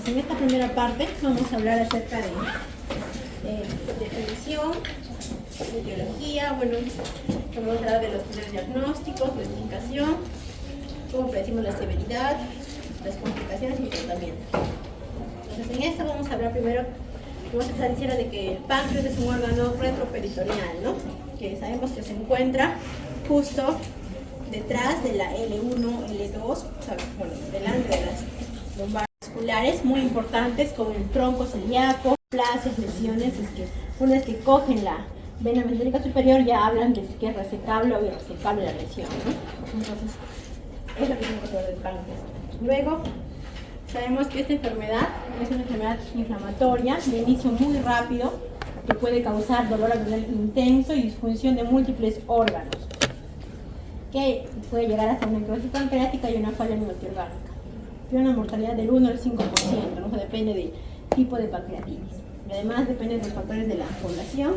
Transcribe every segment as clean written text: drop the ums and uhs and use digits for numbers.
en esta primera parte vamos a hablar acerca de definición, de etiología, bueno, vamos a hablar de los primeros diagnósticos, clasificación, cómo predecimos la severidad, las complicaciones y el tratamiento. Entonces, en esto vamos a hablar primero, vamos a estar diciendo de que el páncreas es un órgano retroperitoneal, ¿no? Que sabemos que se encuentra justo detrás de la L1, L2, o sea, bueno, delante de las lumbares musculares muy importantes, como el tronco celíaco, plasias, lesiones, una vez que cogen la vena mesenterica superior ya hablan de que es resecable o irresecable la lesión, ¿no? Entonces, es lo que tenemos que saber del páncreas. Luego, sabemos que esta enfermedad es una enfermedad inflamatoria de inicio muy rápido que puede causar dolor abdominal intenso y disfunción de múltiples órganos, que puede llegar hasta una necrosis pancreática y una falla multiorgánica. Tiene una mortalidad del 1 al 5%, ¿no? O sea, depende del tipo de pancreatitis. Y además depende de los factores de la población.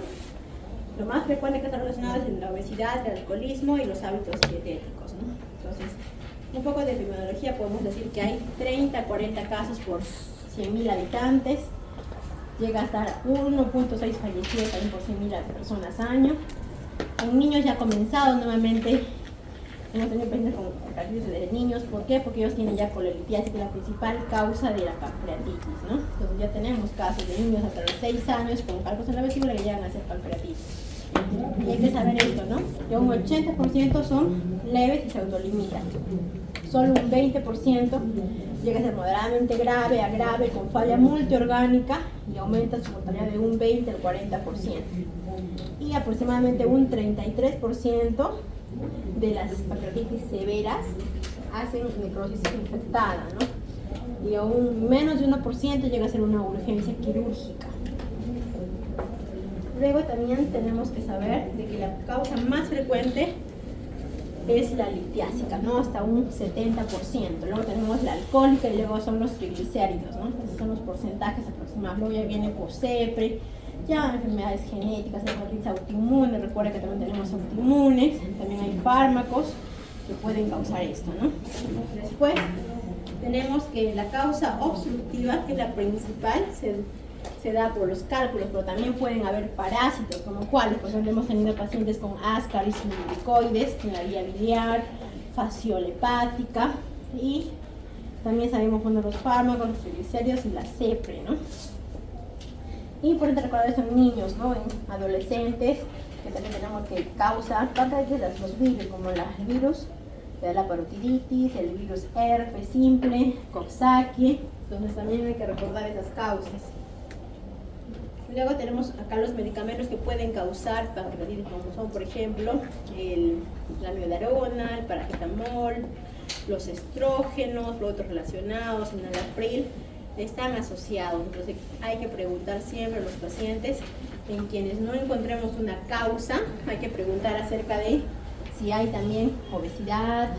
Lo más frecuente que está relacionado es la obesidad, el alcoholismo y los hábitos dietéticos, ¿no? Entonces, un poco de epidemiología, podemos decir que hay 30 a 40 casos por 100.000 habitantes. Llega a estar 1.6 fallecidos también por 100.000 personas año. En niños ya ha comenzado nuevamente. Hemos tenido pacientes con pancreatitis de niños. ¿Por qué? Porque ellos tienen ya colelitiasis, que es la principal causa de la pancreatitis, ¿no? Entonces ya tenemos casos de niños hasta los 6 años con cálculos en la vesícula que llegan a ser pancreatitis. Y hay que saber esto, ¿no? Que un 80% son leves y se autolimitan. Solo un 20% llega a ser moderadamente grave, a grave, con falla multiorgánica y aumenta su mortalidad de un 20 al 40%. Y aproximadamente un 33% de las pancreatitis severas hacen necrosis infectada, ¿no? Y aún menos de 1% llega a ser una urgencia quirúrgica. Luego también tenemos que saber de que la causa más frecuente es la litiásica, ¿no? Hasta un 70%. Luego tenemos la alcohólica y luego son los triglicéridos, ¿no? Esos son los porcentajes aproximados. Luego ya viene por CEPRE, ya enfermedades genéticas, hepatitis autoinmune. Recuerda que también tenemos autoinmunes, también hay fármacos que pueden causar esto, ¿no? Después tenemos que la causa obstructiva, que es la principal, se da por los cálculos, pero también pueden haber parásitos, como cuáles. Por ejemplo, hemos tenido pacientes con ascaris y mucoides en la vía biliar, fasciola hepática, y también sabemos cuando los fármacos, los triglicéridos y la CEPRE, ¿no? Importante recordar son niños, ¿no? En adolescentes, que también tenemos que causar pancreatitis, los virus, como el virus de la parotiditis, el virus herpes simple, Coxsackie. Entonces también hay que recordar esas causas. Luego tenemos acá los medicamentos que pueden causar pancreatitis, como son, por ejemplo, la amiodarona, el paracetamol, los estrógenos, los otros relacionados, el enalapril, están asociados. Entonces hay que preguntar siempre a los pacientes, en quienes no encontremos una causa, hay que preguntar acerca de si hay también obesidad,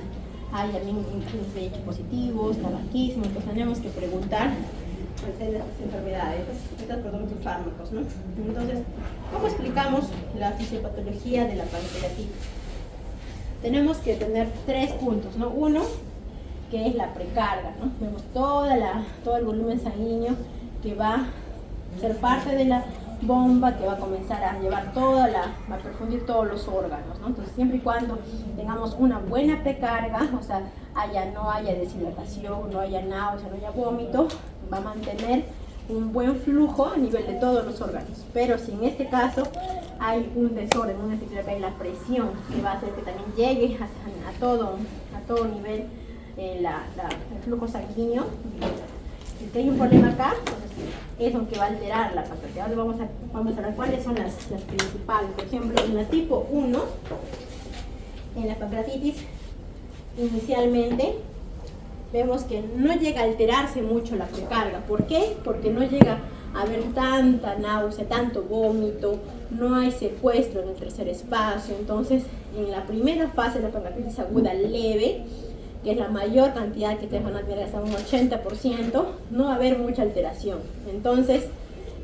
hay también índices de VIH positivos, tabaquismo. Entonces tenemos que preguntar de las enfermedades, estos productos fármacos, ¿no? Entonces, ¿cómo explicamos la fisiopatología de la pancreatitis? Tenemos que tener 3 puntos, ¿no? Uno, que es la precarga, ¿no? Vemos todo el volumen sanguíneo que va a ser parte de la bomba, que va a comenzar a llevar a perfundir todos los órganos, ¿no? Entonces, siempre y cuando tengamos una buena precarga, o sea, no haya deshidratación, no haya náusea, no haya vómito, va a mantener un buen flujo a nivel de todos los órganos. Pero si en este caso hay un desorden, una desequilibrio, hay la presión, que va a hacer que también llegue a todo nivel el flujo sanguíneo. Si hay un problema acá, entonces es lo que va a alterar la pancreatitis. Ahora vamos a ver cuáles son las principales. Por ejemplo, en la tipo 1, en la pancreatitis, inicialmente vemos que no llega a alterarse mucho la precarga. ¿Por qué? Porque no llega a haber tanta náusea, tanto vómito, no hay secuestro en el tercer espacio. Entonces, en la primera fase de la pancreatitis aguda leve, que es la mayor cantidad que te van a tener, hasta un 80%, no va a haber mucha alteración. Entonces,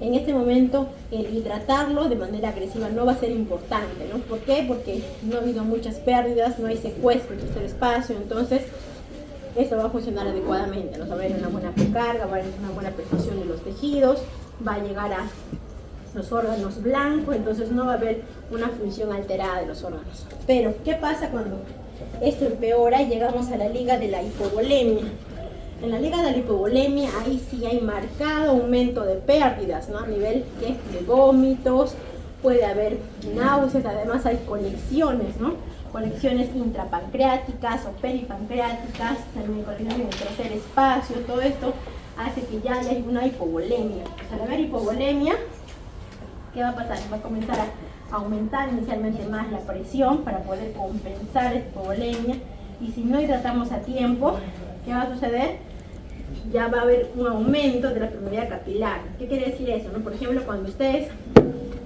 en este momento, el hidratarlo de manera agresiva no va a ser importante, ¿no? ¿Por qué? Porque no ha habido muchas pérdidas, no hay secuestro en el tercer espacio. Entonces, esto va a funcionar adecuadamente, ¿no? Va a haber una buena precarga, va a haber una buena perfusión de los tejidos, va a llegar a los órganos blancos, entonces no va a haber una función alterada de los órganos. Pero, ¿qué pasa cuando esto empeora y llegamos a la liga de la hipovolemia? En la liga de la hipovolemia, ahí sí hay marcado aumento de pérdidas, ¿no? A nivel de vómitos, puede haber náuseas, además hay conexiones, ¿no? Conexiones intrapancreáticas o peripancreáticas, también conexiones en el tercer espacio, todo esto hace que ya haya una hipovolemia. Al haber hipovolemia, ¿qué va a pasar? Va a comenzar a aumentar inicialmente más la presión para poder compensar esta hipovolemia, y si no hidratamos a tiempo, ¿qué va a suceder? Ya va a haber un aumento de la permeabilidad capilar. ¿Qué quiere decir eso, no? Por ejemplo, cuando ustedes,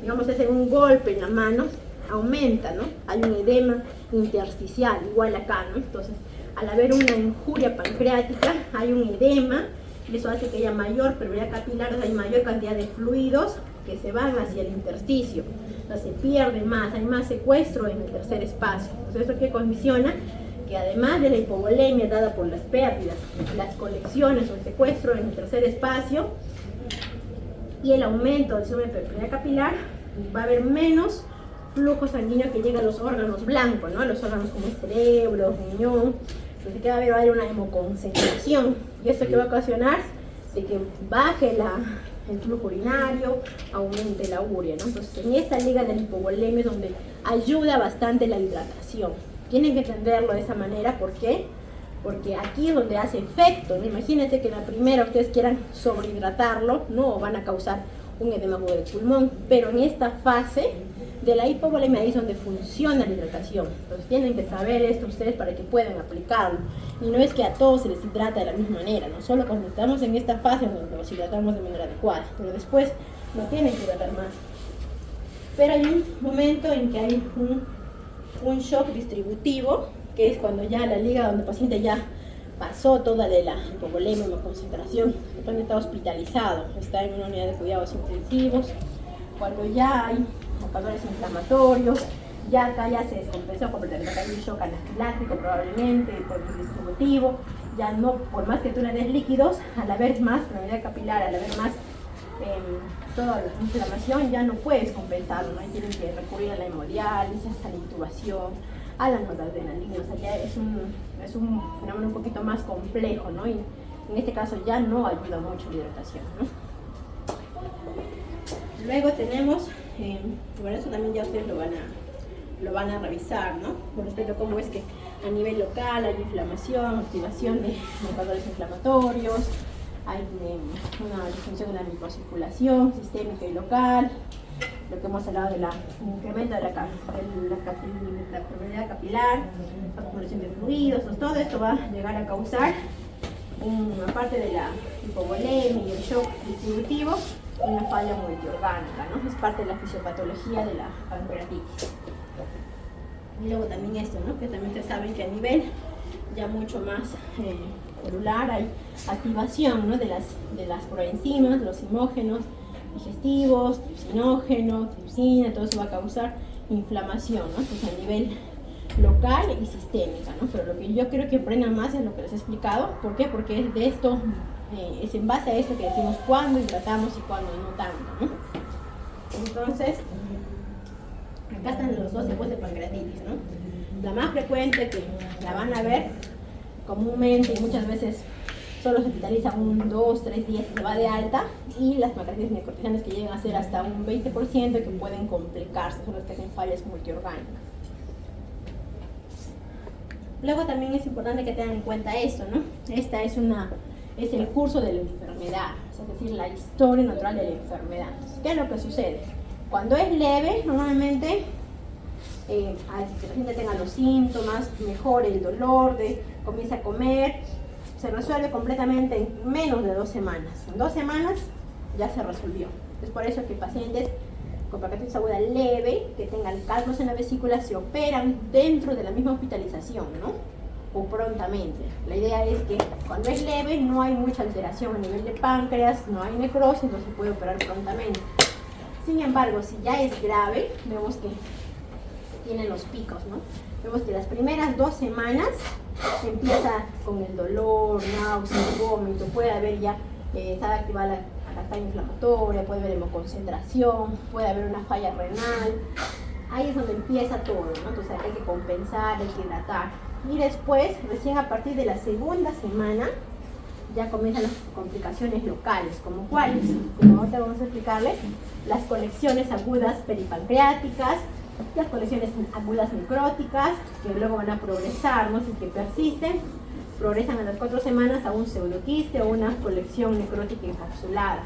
digamos, hacen un golpe en la mano, aumenta, ¿no? Hay un edema intersticial, igual acá, ¿no? Entonces, al haber una injuria pancreática, hay un edema, y eso hace que haya mayor permeabilidad capilar, o sea, hay mayor cantidad de fluidos que se van hacia el intersticio. Entonces, se pierde más, hay más secuestro en el tercer espacio. Entonces, ¿eso qué condiciona? Que además de la hipovolemia dada por las pérdidas, las colecciones o el secuestro en el tercer espacio y el aumento del volumen de permeabilidad capilar, va a haber menos flujo sanguíneo que llega a los órganos blancos, ¿no? A los órganos como el cerebro, riñón. Entonces, ¿qué va a haber? Va a haber una hemoconcentración. ¿Y esto qué va a ocasionar? De que baje el flujo urinario, aumente la urea, ¿no? Entonces, en esta liga de la hipovolemia es donde ayuda bastante la hidratación. Tienen que entenderlo de esa manera. ¿Por qué? Porque aquí es donde hace efecto, ¿no? Imagínense que en la primera ustedes quieran sobrehidratarlo, no van a causar un edema agudo del pulmón, pero en esta fase de la hipovolemia ahí es donde funciona la hidratación. Entonces tienen que saber esto ustedes para que puedan aplicarlo. Y no es que a todos se les hidrata de la misma manera, no solo cuando estamos en esta fase donde nos hidratamos de manera adecuada, pero después no tienen que hidratar más. Pero hay un momento en que hay un shock distributivo, que es cuando ya la liga donde el paciente ya pasó toda de la hipovolemia, la concentración, cuando está hospitalizado, está en una unidad de cuidados intensivos, cuando ya hay marcadores inflamatorios, ya acá ya se descompensó completamente, acá hay un shock anafiláctico probablemente, por el distributivo, ya no, por más que tú le des líquidos, al haber más permeabilidad capilar, al haber más toda la inflamación, ya no puedes compensarlo, ¿no? Y tienen que recurrir a la hemodiálisis, a la intubación, a la noradrenalina. O sea, ya es un fenómeno un poquito más complejo, ¿no? Y en este caso ya no ayuda mucho la hidratación, ¿no? Luego tenemos, bueno, eso también ya ustedes lo van a revisar, ¿no? Con respecto a cómo es que a nivel local hay inflamación, activación de marcadores inflamatorios, hay una disfunción en la microcirculación sistémica y local, lo que hemos hablado del incremento de la permeabilidad capilar, acumulación de fluidos. Todo esto va a llegar a causar, aparte de la hipovolemia y el shock distributivo, una falla multiorgánica, ¿no? Es parte de la fisiopatología de la pancreatitis. Y luego también esto, ¿no? Que también ustedes saben que a nivel ya mucho más celular hay activación, ¿no? de las proenzimas, los simógenos digestivos, tripsinógeno, tripsina, todo eso va a causar inflamación, ¿no? Entonces a nivel local y sistémica, ¿no? Pero lo que yo creo que aprendan más es lo que les he explicado. ¿Por qué? Porque es de esto, es en base a esto que decimos cuándo hidratamos y cuándo no tanto, ¿no? Entonces, acá están los dos tipos de pancreatitis, ¿no? La más frecuente, que la van a ver comúnmente y muchas veces solo se hospitaliza 1, 2, 3 días y se va de alta, y las pancreatitis necrotisanas que llegan a ser hasta un 20% que pueden complicarse, son las que hacen fallas multiorgánicas. Luego también es importante que tengan en cuenta esto, ¿no? Esta es el curso de la enfermedad, es decir, la historia natural de la enfermedad. ¿Qué es lo que sucede? Cuando es leve, normalmente que la gente tenga los síntomas, mejore el dolor, comienza a comer, se resuelve completamente en menos de 2 semanas. En 2 semanas ya se resolvió. Es por eso que pacientes con pancreatitis aguda leve, que tengan cálculos en la vesícula, se operan dentro de la misma hospitalización, ¿no? O prontamente. La idea es que cuando es leve no hay mucha alteración a nivel de páncreas, no hay necrosis, entonces se puede operar prontamente. Sin embargo, si ya es grave, vemos que tienen los picos, ¿no? Vemos que las primeras 2 semanas empieza con el dolor, náuseas, vómito, puede haber ya, está activada la castaña inflamatoria, puede haber hemoconcentración, puede haber una falla renal. Ahí es donde empieza todo, ¿no? Entonces hay que compensar, hay que hidratar. Y después, recién a partir de la segunda semana, ya comienzan las complicaciones locales, como cuáles, como ahorita vamos a explicarles, las colecciones agudas peripancreáticas, las colecciones agudas necróticas, que luego van a progresar, ¿no? Si que persisten, progresan a las 4 semanas a un pseudoquiste o una colección necrótica encapsulada.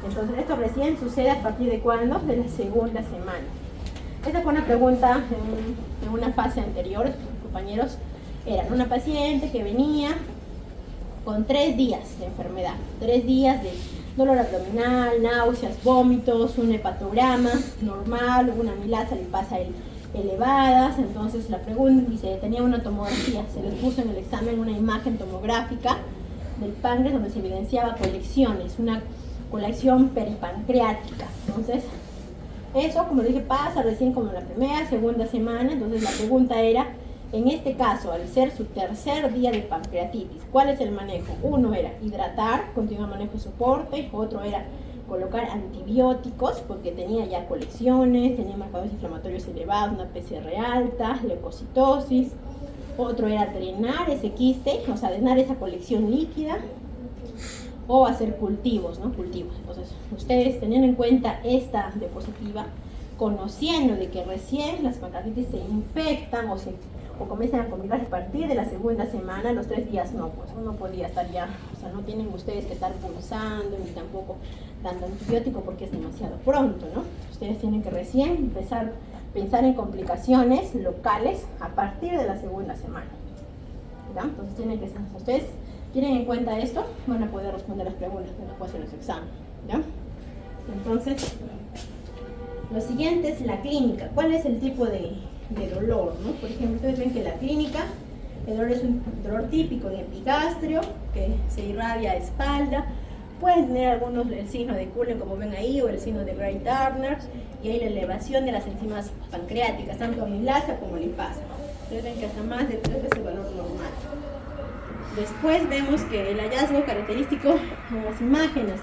Entonces esto recién sucede a partir de ¿cuándo? De la segunda semana. Esta fue una pregunta en una fase anterior, compañeros. Era una paciente que venía con 3 días de enfermedad, 3 días de dolor abdominal, náuseas, vómitos, un hepatograma normal, una amilasa lipasa elevadas. Entonces la pregunta dice, tenía una tomografía, se les puso en el examen una imagen tomográfica del páncreas donde se evidenciaba colecciones, una colección peripancreática. Entonces eso, como dije, pasa recién como en la primera, segunda semana. Entonces la pregunta era, en este caso, al ser su tercer día de pancreatitis, ¿cuál es el manejo? Uno era hidratar, continuar manejo de soporte, otro era colocar antibióticos porque tenía ya colecciones, tenía marcadores inflamatorios elevados, una PCR alta, leucocitosis. Otro era drenar ese quiste, o sea, drenar esa colección líquida, o hacer cultivos, ¿no? Cultivos. Entonces, ustedes teniendo en cuenta esta diapositiva, conociendo de que recién las pancreatitis se infectan o comienzan a complicarse a partir de la segunda semana, los 3 días no, pues uno podría estar ya, o sea, no tienen ustedes que estar pulsando ni tampoco dando antibiótico porque es demasiado pronto, ¿no? Ustedes tienen que recién empezar a pensar en complicaciones locales a partir de la segunda semana, ¿ya? Entonces tienen que, ustedes tienen en cuenta esto, van a poder responder las preguntas después en los exámenes, ¿ya? Entonces, lo siguiente es la clínica. ¿Cuál es el tipo de dolor, ¿no? Por ejemplo, ustedes ven que la clínica, el dolor es un dolor típico de epigastrio, que se irradia a espalda. Pueden tener algunos el signo de Cullen, como ven ahí, o el signo de Gray-Turner, y hay la elevación de las enzimas pancreáticas, tanto amilasa como lipasa. Ustedes ven que hasta más de 3 veces el valor normal. Después vemos que el hallazgo característico en las imágenes,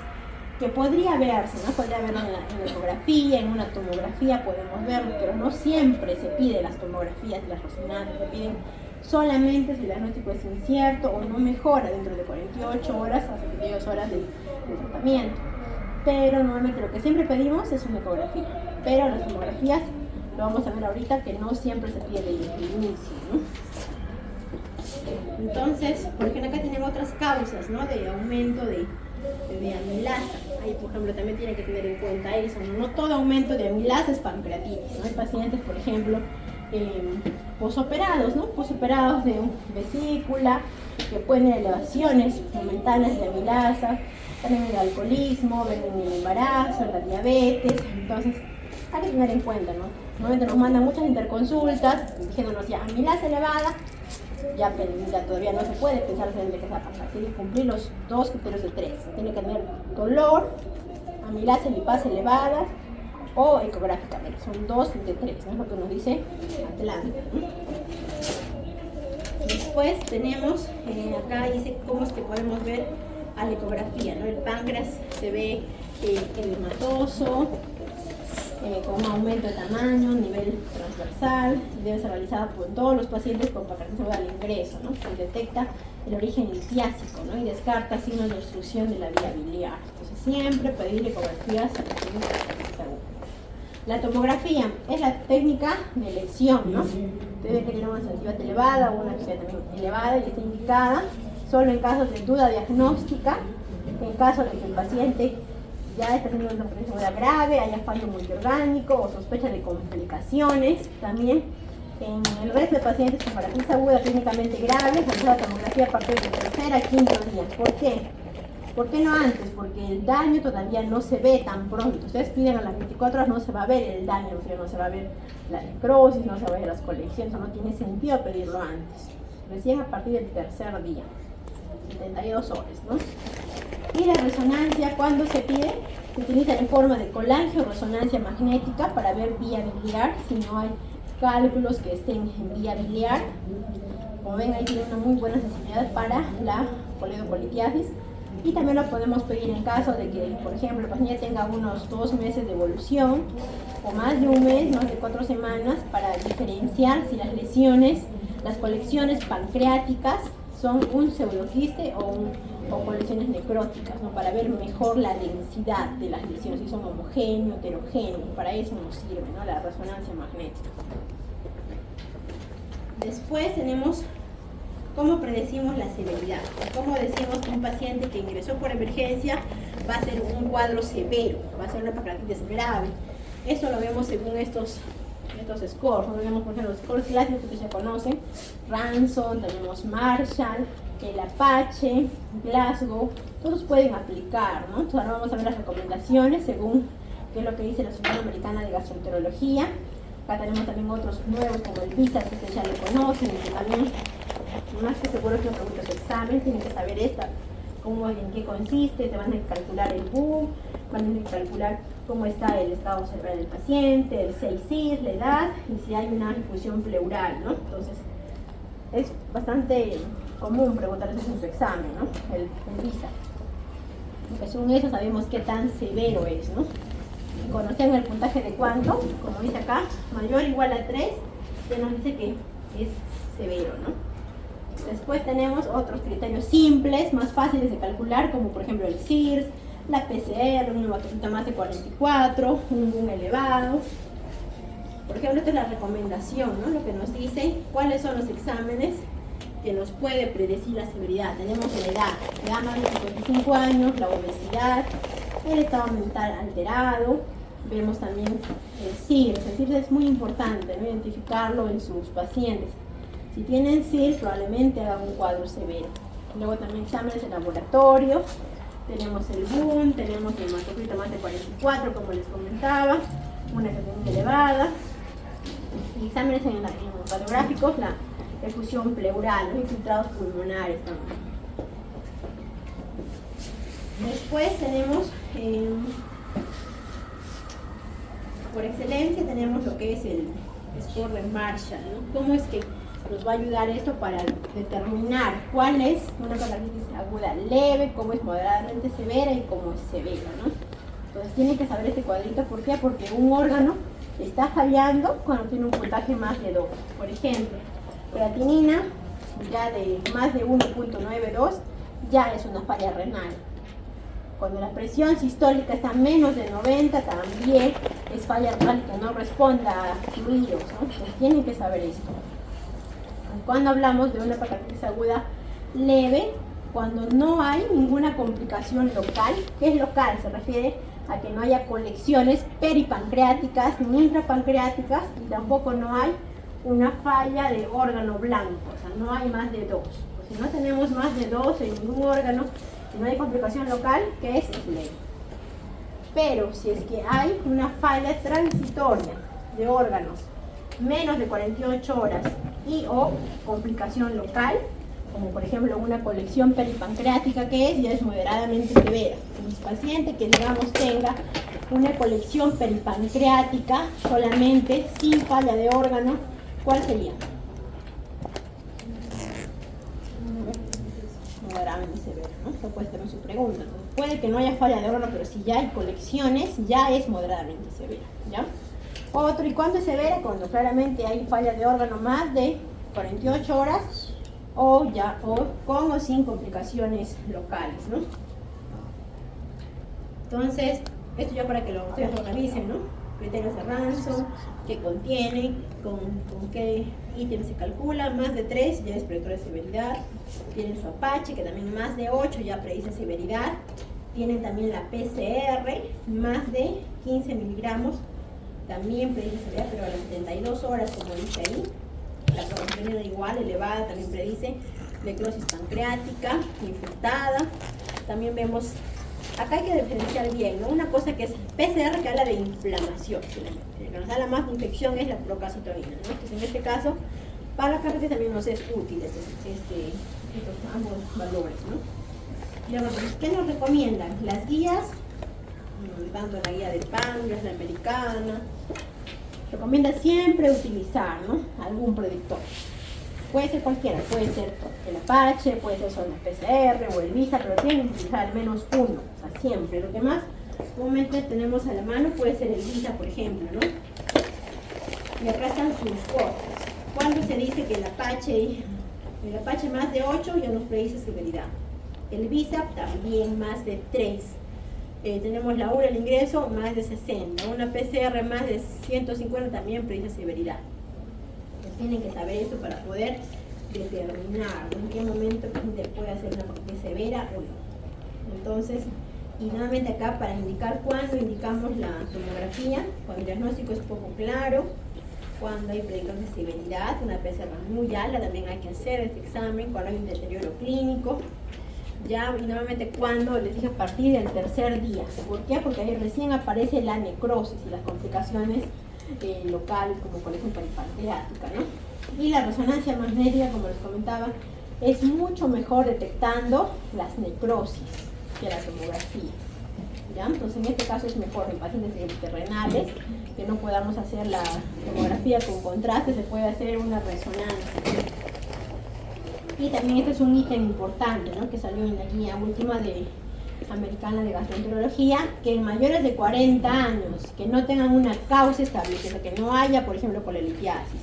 que podría verse, ¿no? Podría verlo en la ecografía, en una tomografía podemos verlo, pero no siempre se pide las tomografías y las resonancias, se piden solamente si el diagnóstico es incierto o no mejora dentro de 48 horas a 72 horas de tratamiento. Pero normalmente lo que siempre pedimos es una ecografía, pero las tomografías, lo vamos a ver ahorita, que no siempre se pide de inicio, ¿no? Entonces, por ejemplo, acá tenemos otras causas, ¿no? De aumento de amilasa. Ahí, por ejemplo, también tienen que tener en cuenta eso, ¿no? No todo aumento de amilasa es pancreatitis, ¿no? Hay pacientes, por ejemplo, posoperados, ¿no? Posoperados de vesícula, que pueden tener elevaciones momentáneas de amilasa, también el alcoholismo, ven el embarazo, la diabetes. Entonces, hay que tener en cuenta, ¿no? Normalmente nos mandan muchas interconsultas diciéndonos ya amilasa elevada, ya todavía no se puede pensar en que sea pancreatitis. Tiene que cumplir los 2 criterios de 3. Tiene que tener dolor, amilasa y lipasa elevadas o ecográficamente. Son 2 de 3, ¿no? Es lo que nos dice Atlanta. Después tenemos, acá dice cómo es que podemos ver a la ecografía, ¿no? El páncreas se ve edematoso, con un aumento de tamaño, nivel transversal, debe ser realizada por todos los pacientes con pancreatitis aguda al ingreso, ¿no? Se detecta el origen litiásico, ¿no? Y descarta signos de obstrucción de la vía biliar. Entonces siempre pedir ecografías a pacientes con pancreatitis aguda. La tomografía es la técnica de elección, ¿no? Debe tener una sensibilidad elevada o una sensibilidad también elevada y está indicada solo en casos de duda diagnóstica, en caso de que el paciente ya está teniendo una pancreatitis grave, haya fallo multiorgánico o sospecha de complicaciones. También en el resto de pacientes con pancreatitis aguda clínicamente grave, se hace la tomografía a partir del 3er a 5.º día. ¿Por qué? ¿Por qué no antes? Porque el daño todavía no se ve tan pronto. Ustedes piden a las 24 horas, no se va a ver el daño, o sea, no se va a ver la necrosis, no se va a ver las colecciones, no tiene sentido pedirlo antes. Recién a partir del 3er día, 72 horas, ¿no? Y la resonancia, ¿cuándo se pide? Se utiliza en forma de colangio o resonancia magnética para ver vía biliar, si no hay cálculos que estén en vía biliar, Como ven, ahí tiene una muy buena sensibilidad para la coledocolitiasis. Y también lo podemos pedir en caso de que, por ejemplo, el paciente tenga unos 2 meses de evolución o más de un mes, más de 4 semanas, para diferenciar si las lesiones, las colecciones pancreáticas son un pseudoquiste o colecciones necróticas, ¿no? Para ver mejor la densidad de las lesiones, si son homogéneos, heterogéneos. Para eso nos sirve, ¿no?, la resonancia magnética. Después tenemos cómo predecimos la severidad. Cómo decimos que un paciente que ingresó por emergencia va a ser un cuadro severo, va a ser una pancreatitis grave. Eso lo vemos según estos scores. Lo vemos, por ejemplo, los scores clásicos que ustedes ya conocen: Ranson, tenemos Marshall, el Apache, Glasgow. Todos pueden aplicar, ¿no? Entonces ahora vamos a ver las recomendaciones según qué es lo que dice la Sociedad Americana de Gastroenterología. Acá tenemos también otros nuevos como el VISA, que ustedes ya lo conocen, y que también, más que seguro que preguntas su examen, tienen que saber cómo, en qué consiste. Te van a calcular el BU, van a calcular cómo está el estado cerebral del paciente, el 6CIR, la edad y si hay una difusión pleural, ¿no? Entonces, es bastante común preguntarles en su examen, ¿no? El VISA. Porque según eso sabemos qué tan severo es, ¿no? Y conocen el puntaje de cuánto, como dice acá, mayor o igual a 3, que nos dice que es severo, ¿no? Después tenemos otros criterios simples, más fáciles de calcular, como por ejemplo el CIRS, la PCR, un hematocrit más de 44, un BUN elevado. Por ejemplo, esta es la recomendación, ¿no? Lo que nos dice cuáles son los exámenes que nos puede predecir la severidad. Tenemos la edad más de 55 años, la obesidad, el estado mental alterado. Vemos también el CIRS. El CIRS es muy importante, ¿no?, identificarlo en sus pacientes. Si tienen CIRS, probablemente hagan un cuadro severo. Luego también exámenes de laboratorio. Tenemos el BUN, tenemos el hematocrit más de 44, como les comentaba, una creatinina elevada. Y exámenes en radiográficos, la efusión pleural, los infiltrados pulmonares también. Después tenemos, por excelencia, tenemos lo que es el score de Marshall, ¿no? ¿Cómo es que nos va a ayudar esto para determinar cuál es una pancreatitis aguda leve, cómo es moderadamente severa y cómo es severa, ¿no? Entonces tienen que saber este cuadrito. ¿Por qué? Porque un órgano está fallando cuando tiene un puntaje más de 2. Por ejemplo, creatinina ya de más de 1.92 ya es una falla renal. Cuando la presión sistólica está menos de 90 también es falla renal que no responda a fluidos, ¿no? Entonces tienen que saber esto. Cuando hablamos de una pancreatitis aguda leve, cuando no hay ninguna complicación local. ¿Qué es local? Se refiere a que no haya colecciones peripancreáticas ni intrapancreáticas y tampoco no hay una falla de órgano blanco, o sea, no hay más de 2. Pues si no tenemos más de 2 en ningún órgano y no hay complicación local, ¿qué es? Es leve. Pero si es que hay una falla transitoria de órganos menos de 48 horas y o complicación local, como por ejemplo una colección peripancreática, que es, ya es moderadamente severa. Un paciente que digamos tenga una colección peripancreática solamente sin falla de órgano, ¿cuál sería? Moderadamente severa, ¿no? Esta puede ser su pregunta. Entonces, puede que no haya falla de órgano, pero si ya hay colecciones, ya es moderadamente severa, ¿ya? Otro, ¿y cuándo es severa? Cuando claramente hay falla de órgano más de 48 horas o con o sin complicaciones locales, ¿no? Entonces, esto ya para que ustedes lo organicen, ¿no? Criterios de Ranson, qué contiene, con qué ítem se calcula. Más de 3 ya es predictor de severidad. Tienen su Apache, que también más de 8 ya predice severidad. Tienen también la PCR, más de 15 miligramos, también predice severidad, pero a las 72 horas, como dice ahí. La creatinina igual, elevada, también predice necrosis pancreática, infectada. También vemos, acá hay que diferenciar bien, ¿no? Una cosa que es PCR, que habla de inflamación. Lo que nos da la más infección es la procalcitonina, ¿no? Entonces, en este caso, para la carretera también nos es útil estos ambos valores, ¿no? Y luego, ¿qué nos recomiendan? Las guías, tanto la guía de Páncreas, la americana, recomienda siempre utilizar, ¿no?, algún predictor. Puede ser cualquiera, puede ser el Apache, puede ser solo el PCR o el Visa, pero tienen que utilizar al menos uno, o sea, siempre. Lo que más comúnmente tenemos a la mano puede ser el Visa, por ejemplo, ¿no? Y acá están sus cortes. Cuando se dice que el Apache más de 8 ya nos predice severidad. El Visa también más de 3. Tenemos la URA, el ingreso, más de 60. Una PCR más de 150 también predice severidad. Entonces, tienen que saber esto para poder determinar en qué momento la gente puede hacer una parálisis severa o no. Entonces, y nuevamente acá para indicar cuándo indicamos la tomografía, cuando el diagnóstico es poco claro, cuando hay predictores de severidad, una PCR muy alta también hay que hacer este examen, cuando hay un deterioro clínico. Ya, y nuevamente cuando les dije a partir del tercer día. ¿Por qué? Porque ahí recién aparece la necrosis y las complicaciones locales, como por ejemplo peripancreática, ¿no? Y la resonancia magnética, como les comentaba, es mucho mejor detectando las necrosis que la tomografía. ¿Ya? Entonces en este caso es mejor en pacientes renales que no podamos hacer la tomografía con contraste, se puede hacer una resonancia. Y también este es un ítem importante, ¿no? Que salió en la guía última de americana de gastroenterología, que en mayores de 40 años que no tengan una causa establecida, que no haya, por ejemplo, colelitiasis,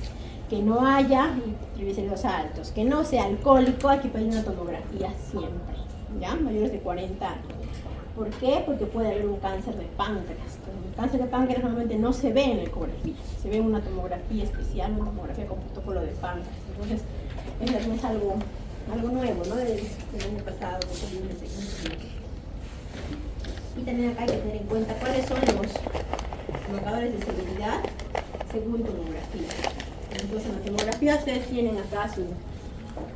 que no haya triglicéridos altos, que no sea alcohólico, hay que pedir una tomografía siempre, ¿ya? Mayores de 40 años. ¿Por qué? Porque puede haber un cáncer de páncreas. El cáncer de páncreas normalmente no se ve en la ecografía, se ve en una tomografía especial, una tomografía con protocolo de páncreas. Entonces, eso no es algo nuevo, ¿no? Del año pasado. Y también acá hay que tener en cuenta cuáles son los marcadores de severidad según tomografía. Entonces, en la tomografía ustedes tienen acá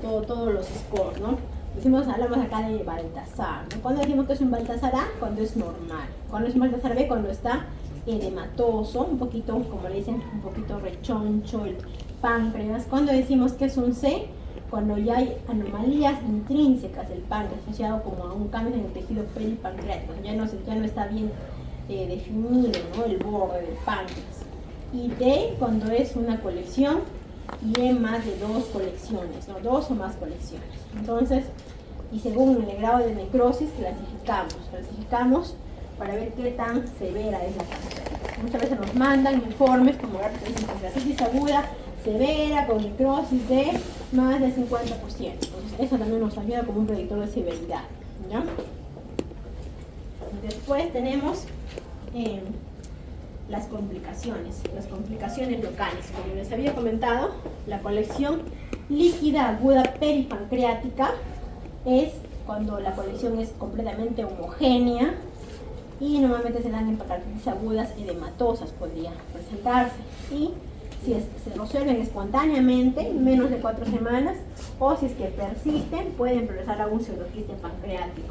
todos los scores, ¿no? Hablamos acá de Baltasar, ¿no? Cuando decimos que es un Baltasar A, cuando es normal. Cuando es un Baltasar B, cuando está edematoso, un poquito, como le dicen, un poquito rechoncho el páncreas. Cuando decimos que es un C, cuando ya hay anomalías intrínsecas del páncreas, asociado como a un cambio en el tejido peripancreático, ya no está bien definido, ¿no? El borde del páncreas. Y D, cuando es una colección, y E más de 2 colecciones, ¿no? 2 o más colecciones. Entonces, y según el grado de necrosis, clasificamos para ver qué tan severa es la pancreatitis. Muchas veces nos mandan informes como pancreatitis aguda, severa, con necrosis de más del 50%. Entonces, eso también nos ayuda como un predictor de severidad, ¿ya? Después tenemos las complicaciones locales. Como les había comentado, la colección líquida aguda peripancreática es cuando la colección es completamente homogénea y normalmente se dan en pancreatitis agudas edematosas, podría presentarse. Y si se resuelven espontáneamente en menos de 4 semanas, o si es que persisten, pueden progresar a un pseudoquiste pancreático.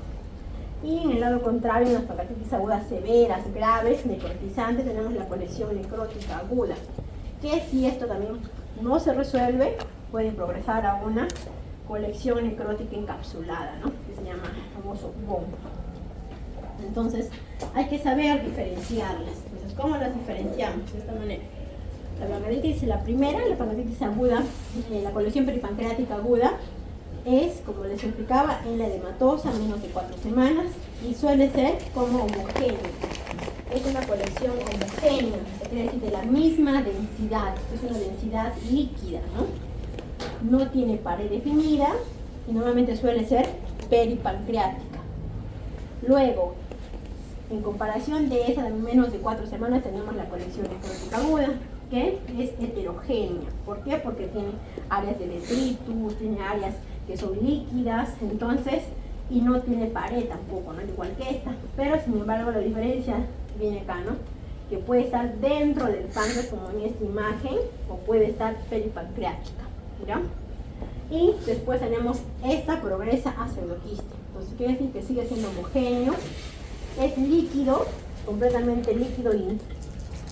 Y en el lado contrario, en las pancreatitis agudas severas, graves, necrotizantes, tenemos la colección necrótica aguda, que si esto también no se resuelve, puede progresar a una colección necrótica encapsulada, ¿no? Que se llama el famoso BOM. Entonces, hay que saber diferenciarlas. Entonces, ¿cómo las diferenciamos? De esta manera. La pancreatitis, la primera, la pancreatitis aguda, la colección peripancreática aguda, es, como les explicaba, en la edematosa, menos de 4 semanas, y suele ser como homogénea. Es una colección homogénea, se quiere decir de la misma densidad, es una densidad líquida, ¿no? No tiene pared definida y normalmente suele ser peripancreática. Luego, en comparación de esa de menos de 4 semanas, tenemos la colección necrótica aguda, que es heterogénea. ¿Por qué? Porque tiene áreas de detritus, tiene áreas que son líquidas, entonces, y no tiene pared tampoco, ¿no? Igual que esta, pero sin embargo la diferencia viene acá, ¿no? Que puede estar dentro del páncreas, como en esta imagen, o puede estar peripancreática, ¿ya? Y después tenemos esta progresa a pseudoquiste, entonces quiere decir que sigue siendo homogéneo, es líquido, completamente líquido, y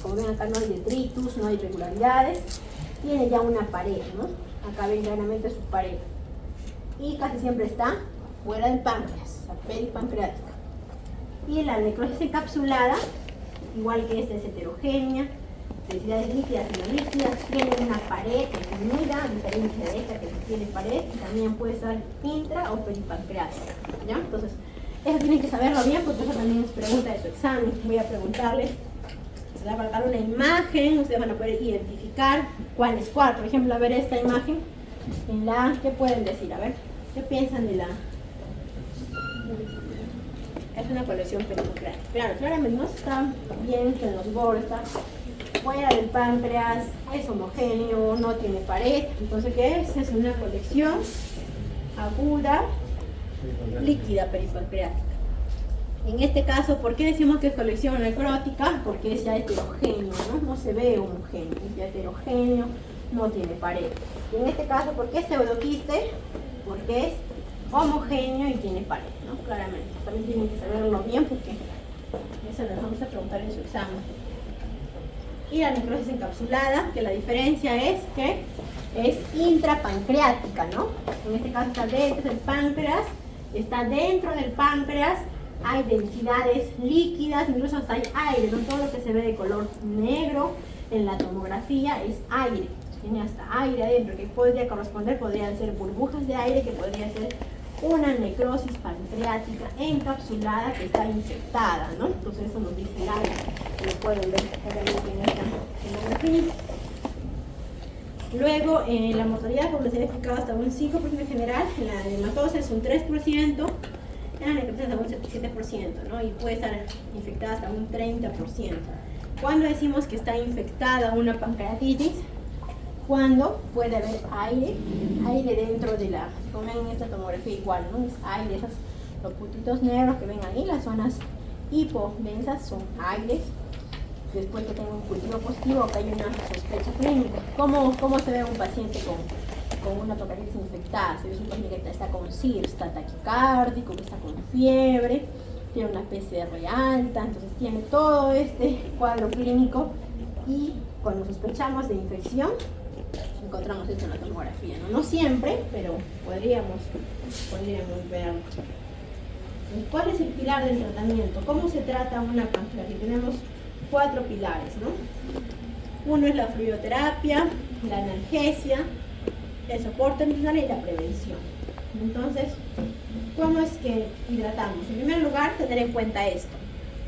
como ven acá no hay detritus, no hay irregularidades, tiene ya una pared, ¿no? Acá ven claramente su pared. Y casi siempre está fuera del páncreas, la peripancreática. Y la necrosis encapsulada, igual que esta, es heterogénea, densidades líquidas y no líquidas, tiene una pared definida, a diferencia de esta que no tiene pared, y también puede ser intra o peripancreática, ¿ya? Entonces, eso tienen que saberlo bien porque eso también es pregunta de su examen. Voy a preguntarles, se va a colocar una imagen, ustedes van a poder identificar cuál es cuál. Por ejemplo, a ver esta imagen, en la, ¿qué pueden decir? A ver, ¿qué piensan de la? Es una colección peripancreática. Claro, claramente no está bien en los bordes, está fuera del páncreas, es homogéneo, no tiene pared. Entonces, ¿qué es? Es una colección aguda, líquida peripancreática. En este caso, ¿por qué decimos que es colección necrótica? Porque es ya heterogéneo, ¿no? No se ve homogéneo, es ya heterogéneo, no tiene pared. Y en este caso, ¿por qué es pseudoquiste? Porque es homogéneo y tiene pared, ¿no? Claramente. También tienen que saberlo bien porque eso lo vamos a preguntar en su examen. Y la necrosis encapsulada, que la diferencia es que es intrapancreática, ¿no? En este caso está dentro del páncreas, está dentro del páncreas, hay densidades líquidas, incluso hasta hay aire, ¿no? Todo lo que se ve de color negro en la tomografía es aire, tiene hasta aire adentro, que podría corresponder, podrían ser burbujas de aire, que podría ser una necrosis pancreática encapsulada que está infectada, ¿no? Entonces eso nos dice el área, lo pueden ver obviamente en esta tomografía. Luego, la mortalidad por obesidad explicada hasta un 5% en general, en la hematosa es un 3%, en la necrosis hasta un 7%, ¿no? Y puede estar infectada hasta un 30%. ¿Cuándo decimos que está infectada una pancreatitis? Cuando puede haber aire dentro de la, como ven en esta tomografía igual, ¿no? Es aire, esos los puntitos negros que ven ahí, las zonas hipodensas son aires. Después que tenga un cultivo positivo, acá hay una sospecha clínica. ¿Cómo se ve un paciente con una pancreatitis infectada? Se ve un paciente que está con CIR, está taquicárdico, que está con fiebre, tiene una PCR alta, entonces tiene todo este cuadro clínico y cuando sospechamos de infección, encontramos esto en la tomografía, ¿no? No siempre, pero podríamos verlo. ¿Cuál es el pilar del tratamiento? ¿Cómo se trata una pancreatitis? Tenemos 4 pilares, ¿no? Uno es la fluidoterapia, la analgesia, el soporte nutricional y la prevención. Entonces, ¿cómo es que hidratamos? En primer lugar, tener en cuenta esto.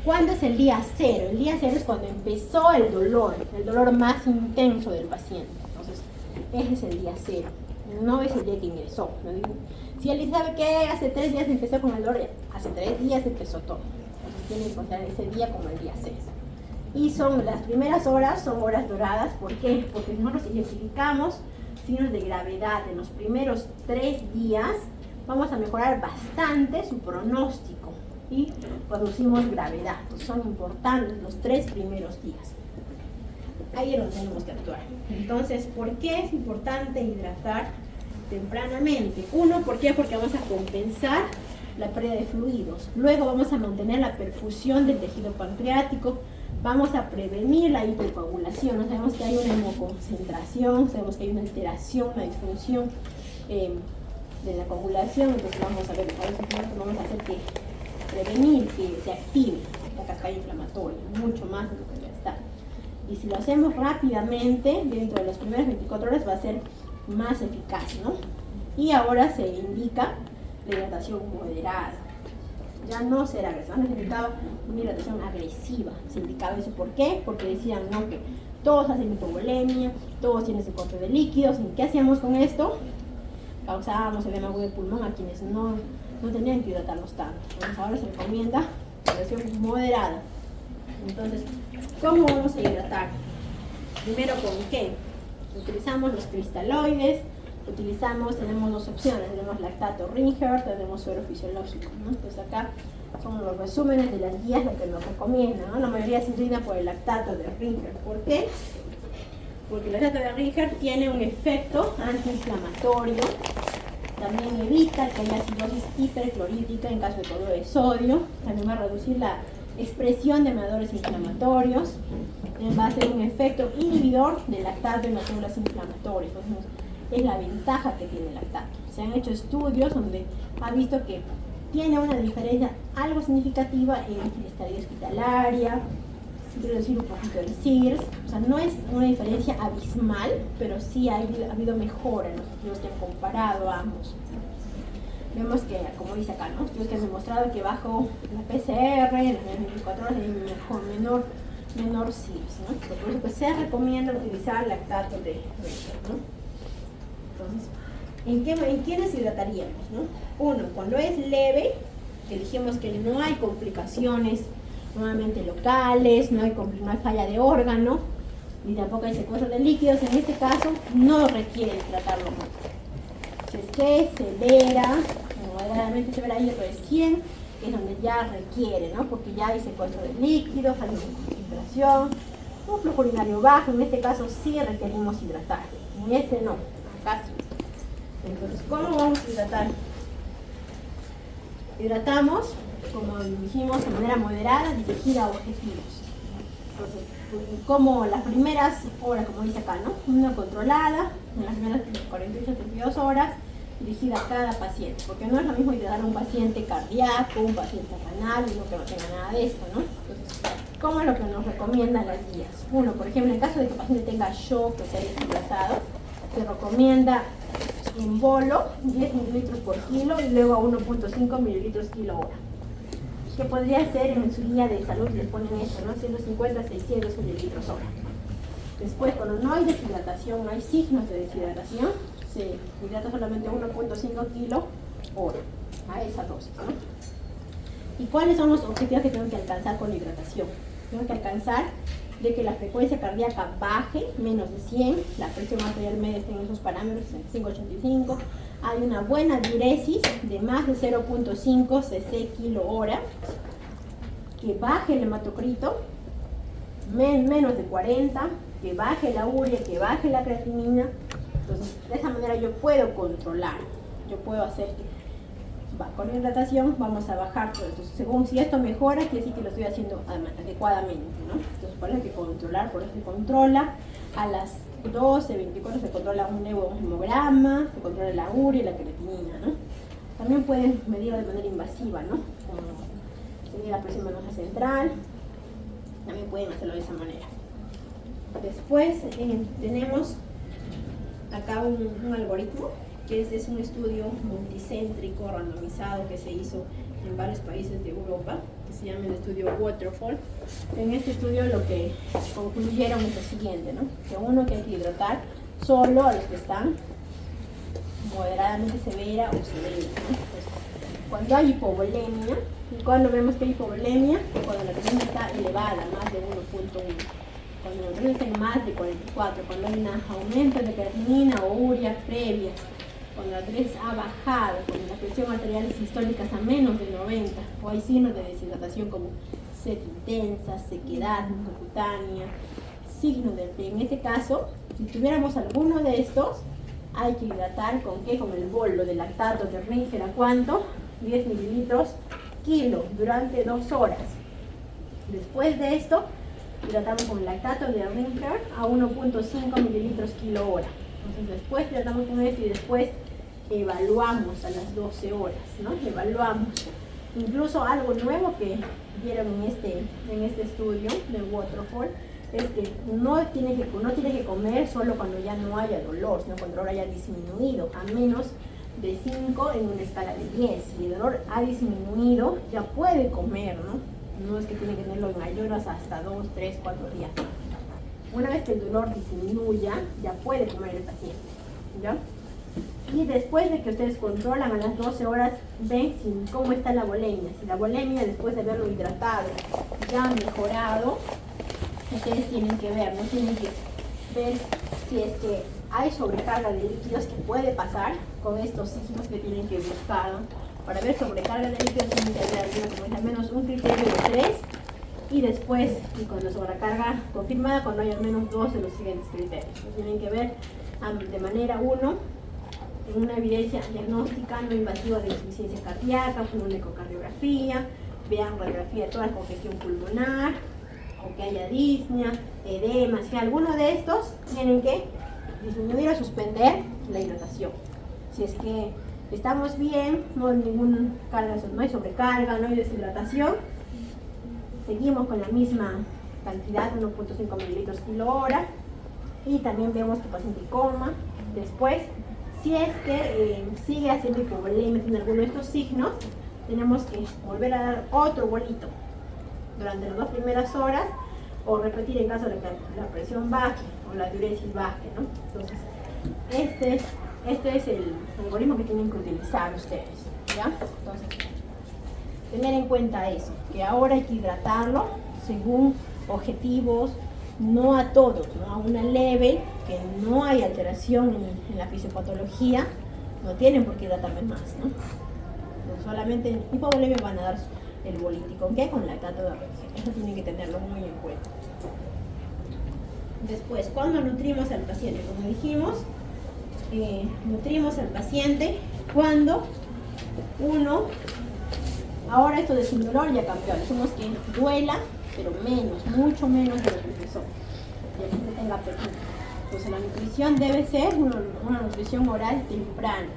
¿Cuándo es el día cero? El día cero es cuando empezó el dolor más intenso del paciente. Entonces, ese es el día cero. No es el día que ingresó. ¿No? Si él sabe que hace 3 días empezó con el dolor, hace 3 días empezó todo. Entonces, tiene que considerar ese día como el día cero. Y son las primeras horas, son horas doradas. ¿Por qué? Porque nosotros identificamos signos de gravedad en los primeros 3 días, vamos a mejorar bastante su pronóstico y producimos gravedad. Entonces son importantes los 3 primeros días. Ahí es donde tenemos que actuar. Entonces, ¿por qué es importante hidratar tempranamente? Uno, ¿por qué? Porque vamos a compensar la pérdida de fluidos. Luego vamos a mantener la perfusión del tejido pancreático. Vamos a prevenir la hipercoagulación. ¿No? Sabemos que hay una hemoconcentración, sabemos que hay una alteración, una disfunción de la coagulación. Entonces vamos a ver, vamos a hacer que prevenir que se active la cascada inflamatoria, mucho más de lo que ya está. Y si lo hacemos rápidamente, dentro de las primeras 24 horas va a ser más eficaz, ¿no? Y ahora se indica la hidratación moderada. Ya no será agresiva, antes se indicaba una hidratación agresiva. Se indicaba eso, ¿por qué? Porque decían, ¿no?, que todos hacen hipovolemia, todos tienen ese corte de líquidos. ¿Y qué hacíamos con esto? Causábamos edema agudo de pulmón a quienes no tenían que hidratarlos tanto. Entonces ahora se recomienda hidratación moderada. Entonces, ¿cómo vamos a hidratar? Primero, ¿con qué? Utilizamos los cristaloides, tenemos 2 opciones, tenemos lactato Ringer, tenemos suero fisiológico, ¿no? Entonces acá son los resúmenes de las guías, lo que nos recomiendan, ¿no? La mayoría se inclina por el lactato de Ringer. ¿Por qué? Porque el lactato de Ringer tiene un efecto antiinflamatorio, también evita que haya acidosis hiperclorítica en caso de cloruro de sodio, también va a reducir la expresión de mediadores inflamatorios, va a ser un efecto inhibidor del lactato en las células inflamatorias. Entonces, es la ventaja que tiene el lactato. Se han hecho estudios donde ha visto que tiene una diferencia algo significativa en estadía hospitalaria, quiero decir un poquito de SIRS. O sea, no es una diferencia abismal, pero sí ha habido mejora en los estudios que han comparado a ambos. Vemos que, como dice acá, ¿no? Estudios que han demostrado que bajo la PCR, en las 24 horas hay menor SIRS, ¿no? Por eso que se recomienda utilizar lactato de leche, ¿no? Entonces, ¿en qué deshidrataríamos, no? Uno, cuando es leve, que dijimos que no hay complicaciones nuevamente locales, no hay falla de órgano, ni tampoco hay secuestro de líquidos. En este caso, no requiere tratarlo mucho. Si es que es severa, moderadamente severa, y recién es donde ya requiere, ¿no? Porque ya hay secuestro de líquidos, hay concentración, un flujo urinario bajo. En este caso sí requerimos hidratar, en este no, acá sí. Entonces, ¿cómo vamos a hidratar? Hidratamos, como dijimos, de manera moderada, dirigida a objetivos. Entonces, como las primeras horas, como dice acá, ¿no? Una controlada, en las primeras 48 a 32 horas, dirigida a cada paciente, porque no es lo mismo hidratar a un paciente cardíaco, un paciente renal, uno que no tenga nada de esto, ¿no? Entonces, ¿cómo es lo que nos recomiendan las guías? Uno, por ejemplo, en caso de que el paciente tenga shock o sea deshidratado, se recomienda en bolo 10 mililitros por kilo y luego a 1.5 mililitros kilo hora. Que podría ser en su guía de salud, les ponen esto, ¿no? 150 a 600 mililitros hora. Después, cuando no hay deshidratación, no hay signos de deshidratación, se hidrata solamente 1.5 kilo hora a esa dosis, ¿no? ¿Y cuáles son los objetivos que tengo que alcanzar con la hidratación? Tengo que alcanzar de que la frecuencia cardíaca baje menos de 100, la presión arterial media está en esos parámetros, 65-85, hay una buena diuresis de más de 0.5 cc kilo hora, que baje el hematocrito menos de 40, que baje la urea, que baje la creatinina. Entonces, de esa manera yo puedo controlar, yo puedo hacer que con la hidratación vamos a bajar todo. Entonces, según si esto mejora, quiere decir que lo estoy haciendo adecuadamente, ¿no? Entonces, por eso hay que controlar, por eso se controla a las 12, 24 se controla un hemograma, se controla la urea y la creatinina, ¿no? También pueden medirlo de manera invasiva, ¿no? Como medir la presión venosa central, también pueden hacerlo de esa manera. Después tenemos acá un algoritmo, que es un estudio multicéntrico randomizado que se hizo en varios países de Europa, que se llama el estudio Waterfall. En este estudio lo que concluyeron es lo siguiente, ¿no? Que uno, que hay que hidratar solo a los que están moderadamente severa o severa, ¿no? Entonces, cuando hay hipovolemia, y cuando vemos que hay hipovolemia, cuando la presión está elevada, más de 1.1, cuando la presión está en más de 44, cuando hay un aumento de creatinina o urea previa, cuando la presión ha bajado, cuando la presión arterial sistólica está a menos de 90, o hay signos de deshidratación como sed intensa, sequedad mucocutánea, signos de PE. En este caso, si tuviéramos alguno de estos, hay que hidratar ¿con qué? Con el bolo de lactato de Ringer, ¿a cuánto? 10 mililitros kilo durante 2 horas. Después de esto, hidratamos con el lactato de Ringer a 1.5 mililitros kilo hora. Entonces después tratamos con esto y después evaluamos a las 12 horas, ¿no? Evaluamos. Incluso algo nuevo que vieron en este estudio de Waterfall es que no tiene que comer solo cuando ya no haya dolor, sino cuando el dolor haya disminuido, a menos de 5 en una escala de 10. Si el dolor ha disminuido, ya puede comer, ¿no? No es que tiene que tenerlo en ayunas hasta 2, 3, 4 días. Una vez que el dolor disminuya, ya puede comer el paciente, ¿ya? Y después de que ustedes controlan a las 12 horas, ven cómo está la volemia. Si la volemia, después de haberlo hidratado, ya ha mejorado, ustedes tienen que ver, ¿no? Tienen que ver si es que hay sobrecarga de líquidos, que puede pasar con estos signos que tienen que buscar, ¿no? Para ver sobrecarga de líquidos tienen que ver al menos un criterio de 3. Y después, y con la sobrecarga confirmada, cuando hay al menos 2 de los siguientes criterios. Tienen que ver de manera 1, en una evidencia diagnóstica no invasiva de insuficiencia cardíaca, con una ecocardiografía, vean radiografía de toda congestión pulmonar, o que haya disnea, edema. Si alguno de estos, tienen que disminuir o suspender la hidratación. Si es que estamos bien, no hay ninguna carga, no hay sobrecarga, no hay deshidratación, seguimos con la misma cantidad, 1.5 mililitros kilo hora. Y también vemos que el paciente coma. Después, si es que sigue haciendo hipovolemia, tiene alguno de estos signos, tenemos que volver a dar otro bolito durante las 2 primeras horas, o repetir en caso de que la presión baje o la diuresis baje, ¿no? Entonces, este es el algoritmo que tienen que utilizar ustedes, ¿ya? Entonces, tener en cuenta eso, que ahora hay que hidratarlo según objetivos, no a todos, ¿no? A una leve, que no hay alteración en la fisiopatología, no tienen por qué hidratarme más, ¿no? Entonces, solamente en hipovolemia van a dar el bolito. ¿Y con qué? Con lactato de reducción. Eso tienen que tenerlo muy en cuenta. Después, ¿cuándo nutrimos al paciente? Como dijimos, nutrimos al paciente cuando uno, ahora esto de sin dolor ya cambió, decimos que duela, pero menos, mucho menos de lo que empezó, y que tenga apetito. Entonces la nutrición debe ser una nutrición oral temprana.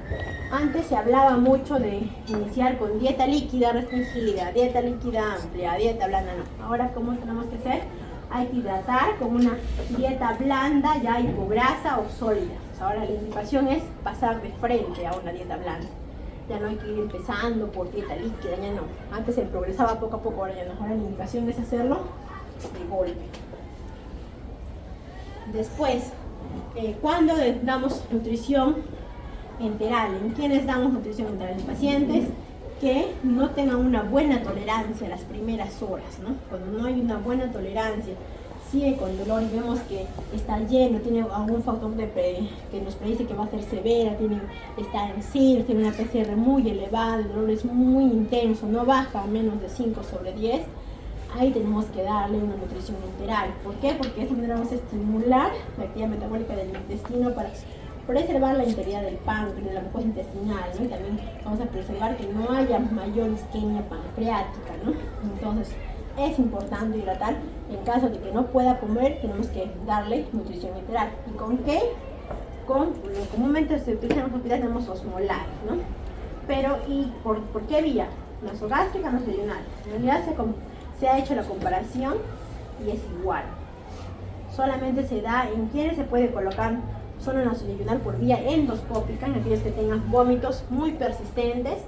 Antes se hablaba mucho de iniciar con dieta líquida restringida, dieta líquida amplia, dieta blanda, no. Ahora, ¿cómo tenemos que hacer? Hay que hidratar con una dieta blanda, ya hipograsa o sólida. Ahora la indicación es pasar de frente a una dieta blanda. Ya no hay que ir empezando por dieta líquida, ya no. Antes se progresaba poco a poco, ahora ya no. Ahora la indicación es hacerlo de golpe. Después, ¿cuándo damos nutrición enteral? ¿En quiénes damos nutrición enteral? En pacientes que no tengan una buena tolerancia las primeras horas, ¿no? Cuando no hay una buena tolerancia, sigue con dolor y vemos que está lleno, tiene algún factor que nos predice que va a ser severa, está en CIR, tiene una PCR muy elevada, el dolor es muy intenso, no baja a menos de 5/10, ahí tenemos que darle una nutrición enteral. ¿Por qué? Porque de esta manera vamos a estimular la actividad metabólica del intestino para preservar la integridad del páncreas, de la mucosa intestinal, ¿no? Y también vamos a preservar que no haya mayor isquemia pancreática, ¿no? Entonces, es importante hidratar. En caso de que no pueda comer, tenemos que darle nutrición enteral. ¿Y con qué? Con lo que comúnmente se utiliza en los hospitales, tenemos osmolar, ¿no? Pero, ¿y por qué vía? Nasogástrica, nasoyunal. En realidad se ha hecho la comparación y es igual. Solamente se da en quienes se puede colocar solo nasoyunal por vía endoscópica, en aquellos que tengan vómitos muy persistentes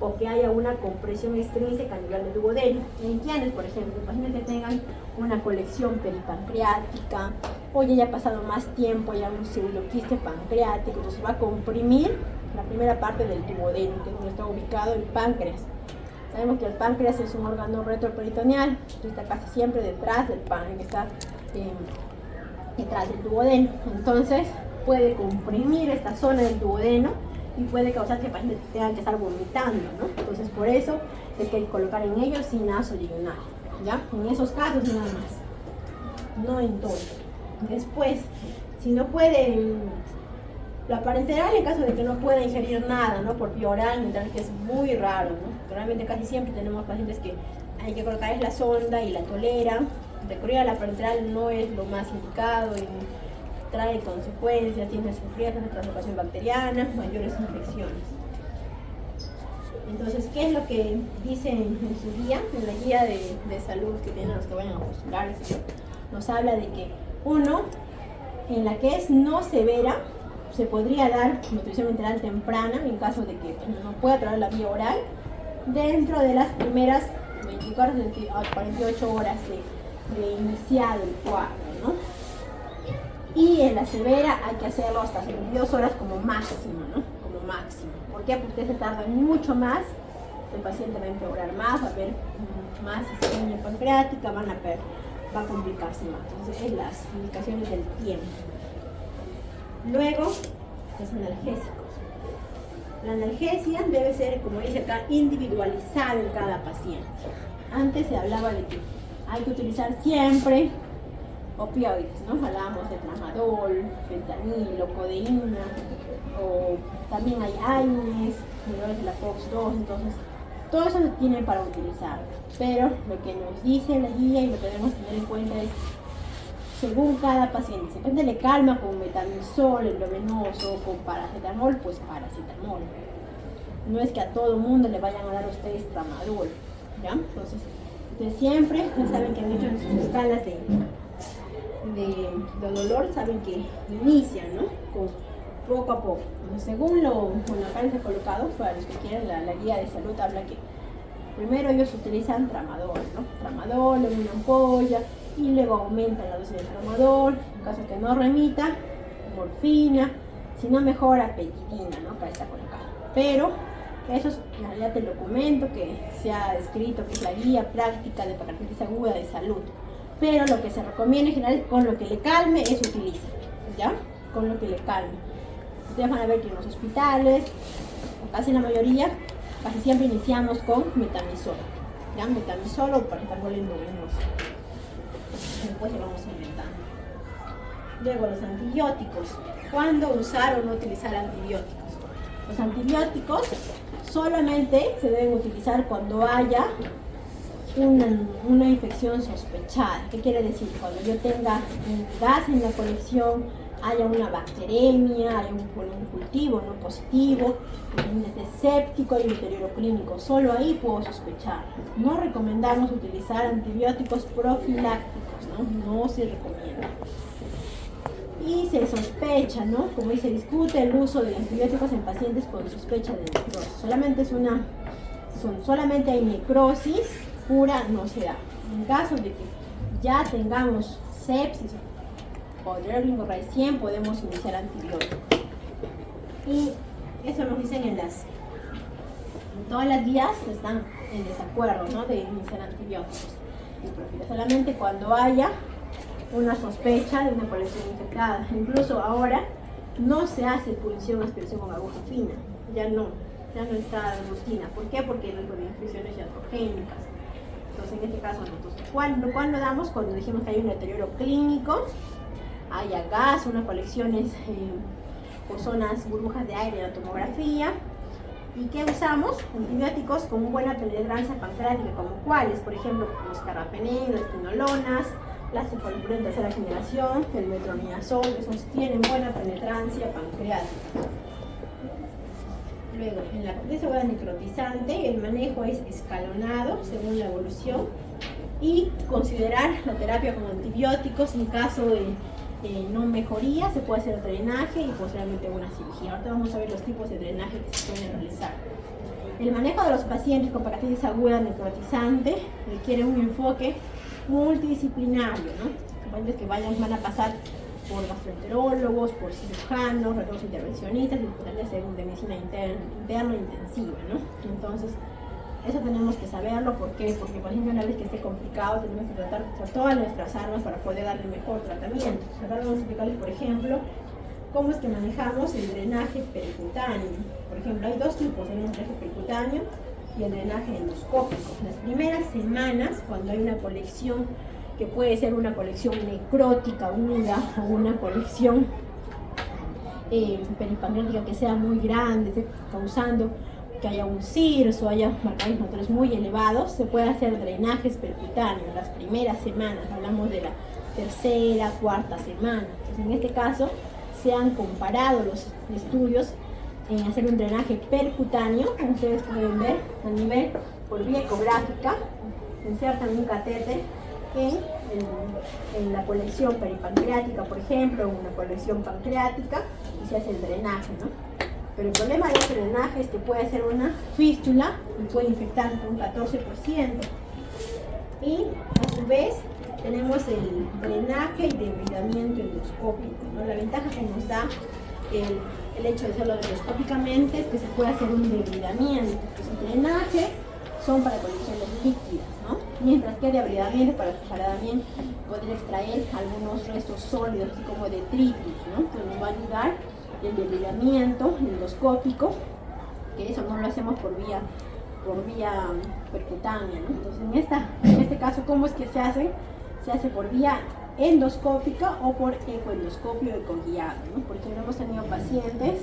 o que haya una compresión extrínseca a nivel del duodeno. En quienes, por ejemplo, pacientes que tengan una colección peripancreática o ya haya pasado más tiempo, ya un pseudoquiste pancreático, entonces va a comprimir la primera parte del duodeno, que es donde está ubicado el páncreas. Sabemos que el páncreas es un órgano retroperitoneal, está casi siempre detrás del páncreas, está detrás del duodeno. Entonces puede comprimir esta zona del duodeno y puede causar que el paciente tenga que estar vomitando, ¿no? Entonces por eso es que hay que colocar en ellos sin nasoyunal, ¿ya? En esos casos nada más, no en todos. Después, si no puede, la parenteral en caso de que no pueda ingerir nada, ¿no? Por vía oral, que es muy raro, ¿no? Realmente casi siempre tenemos pacientes que hay que colocar la sonda y la toleran. Recurrir a la parenteral no es lo más indicado y trae consecuencias, tiene sus riesgos de translocación bacteriana, mayores infecciones. Entonces, ¿qué es lo que dice en su guía, en la guía de salud que tienen los que vayan a postular? Nos habla de que uno, en la que es no severa, se podría dar nutrición enteral temprana en caso de que no pueda traer la vía oral dentro de las primeras 24 a 48 horas de iniciado el cuadro, ¿no? Y en la severa hay que hacerlo hasta 72 horas como máximo, ¿no? Como máximo. ¿Por qué? Porque se tarda mucho más, el paciente va a empeorar más, va a haber más isquemia pancreática, va a complicarse más. Entonces, es las indicaciones del tiempo. Luego, los analgésicos. La analgesia debe ser, como dice acá, individualizada en cada paciente. Antes se hablaba de que hay que utilizar siempre opioides, ¿no? Hablábamos de tramadol, fentanilo, codeína, o también hay AINES, inhibidores de la COX-2, entonces todo eso se tiene para utilizar, pero lo que nos dice la guía y lo que debemos tener en cuenta es según cada paciente. Si depende le calma con metamizol, endovenoso, con paracetamol, pues paracetamol. No es que a todo mundo le vayan a dar a ustedes tramadol, ¿ya? Entonces, Entonces siempre, ya saben que han hecho en sus escalas de dolor, saben que inician, ¿no? Con poco a poco. Entonces, según acá les he colocado, para los que quieren, la guía de salud habla que primero ellos utilizan tramadol, ¿no? Tramadol en una ampolla y luego aumentan la dosis de tramadol. En caso que no remita, morfina, si no mejora, petidina, ¿no? Acá está colocado. Pero eso es en realidad el documento que se ha escrito, que es la guía práctica de pancreatitis aguda de salud. Pero lo que se recomienda en general, con lo que le calme, eso utiliza, ¿ya? Con lo que le calme. Ustedes van a ver que en los hospitales, casi en la mayoría, casi siempre iniciamos con metamizol, ¿ya? Metamizol o paracetamol endovenoso. Después le vamos aumentando. Luego los antibióticos. ¿Cuándo usar o no utilizar antibióticos? Los antibióticos solamente se deben utilizar cuando haya una infección sospechada. ¿Qué quiere decir? Cuando yo tenga un gas en la colección, haya una bacteremia, haya un cultivo no positivo, un séptico y un deterioro clínico. Solo ahí puedo sospechar. No recomendamos utilizar antibióticos profilácticos, no se recomienda. Y se sospecha, ¿no? Como dice, discute el uso de antibióticos en pacientes con sospecha de necrosis. Solamente hay necrosis pura, no se da. En caso de que ya tengamos sepsis o Ringo-Reis 100, podemos iniciar antibióticos. Y eso nos dicen en todas las guías están en desacuerdo, ¿no? De iniciar antibióticos. Solamente cuando haya una sospecha de una colección infectada. Incluso ahora no se hace punción aspiración con aguja fina, ya no está en rutina. ¿Por qué? Porque hay infecciones iatrogénicas. Entonces en este caso no. Entonces, ¿cuándo damos? Cuando dijimos que hay un deterioro clínico, haya gas, unas colecciones por zonas, burbujas de aire en la tomografía. ¿Y qué usamos? Antibióticos con buena penetrancia pancreática, como cuáles, por ejemplo, los carbapenem, las quinolonas, la cefalopurina de tercera generación, el metronidazol, esos tienen buena penetrancia pancreática. Luego, en la pancreatitis aguda necrotizante, el manejo es escalonado según la evolución y considerar la terapia con antibióticos. En caso de no mejoría, se puede hacer drenaje y posteriormente una cirugía. Ahora vamos a ver los tipos de drenaje que se pueden realizar. El manejo de los pacientes con pancreatitis aguda necrotizante requiere un enfoque multidisciplinario, ¿no? Pacientes que van a pasar por gastroenterólogos, por cirujanos, radiólogos intervencionistas y hospitales de medicina interna intensiva, ¿no? Entonces, eso tenemos que saberlo. ¿Por qué? Porque, por ejemplo, una vez que esté complicado, tenemos que tratar todas nuestras armas para poder darle mejor tratamiento. Ahora vamos a explicarles, por ejemplo, cómo es que manejamos el drenaje percutáneo. Por ejemplo, hay dos tipos: el drenaje percutáneo y el drenaje endoscópico. Las primeras semanas, cuando hay una colección, que puede ser una colección necrótica unida o una colección peripancreática que sea muy grande, causando que haya un CIRS o haya marcadores inflamatorios muy elevados, se puede hacer drenajes percutáneos las primeras semanas. Hablamos de la tercera, cuarta semana. Entonces, en este caso, se han comparado los estudios en hacer un drenaje percutáneo, como ustedes pueden ver a nivel por vía ecográfica. Insertan un catéter en la colección peripancreática, por ejemplo, en una colección pancreática, y se hace el drenaje, ¿no? Pero el problema de este drenaje es que puede ser una fístula y puede infectar un 14%. Y a su vez tenemos el drenaje y debridamiento endoscópico, ¿no? La ventaja que nos da el hecho de hacerlo endoscópicamente es que se puede hacer un debridamiento. Pues el drenaje son para colecciones líquidas, ¿no? Mientras que debridamiento para poder extraer algunos restos sólidos, así como detritus, ¿no? Que nos va a ayudar el debridamiento endoscópico, que eso no lo hacemos por vía percutánea, ¿no? Entonces en este caso, ¿cómo es que se hace? Se hace por vía endoscópica o por ecoendoscopio ecoguiado, ¿no? Porque hemos tenido pacientes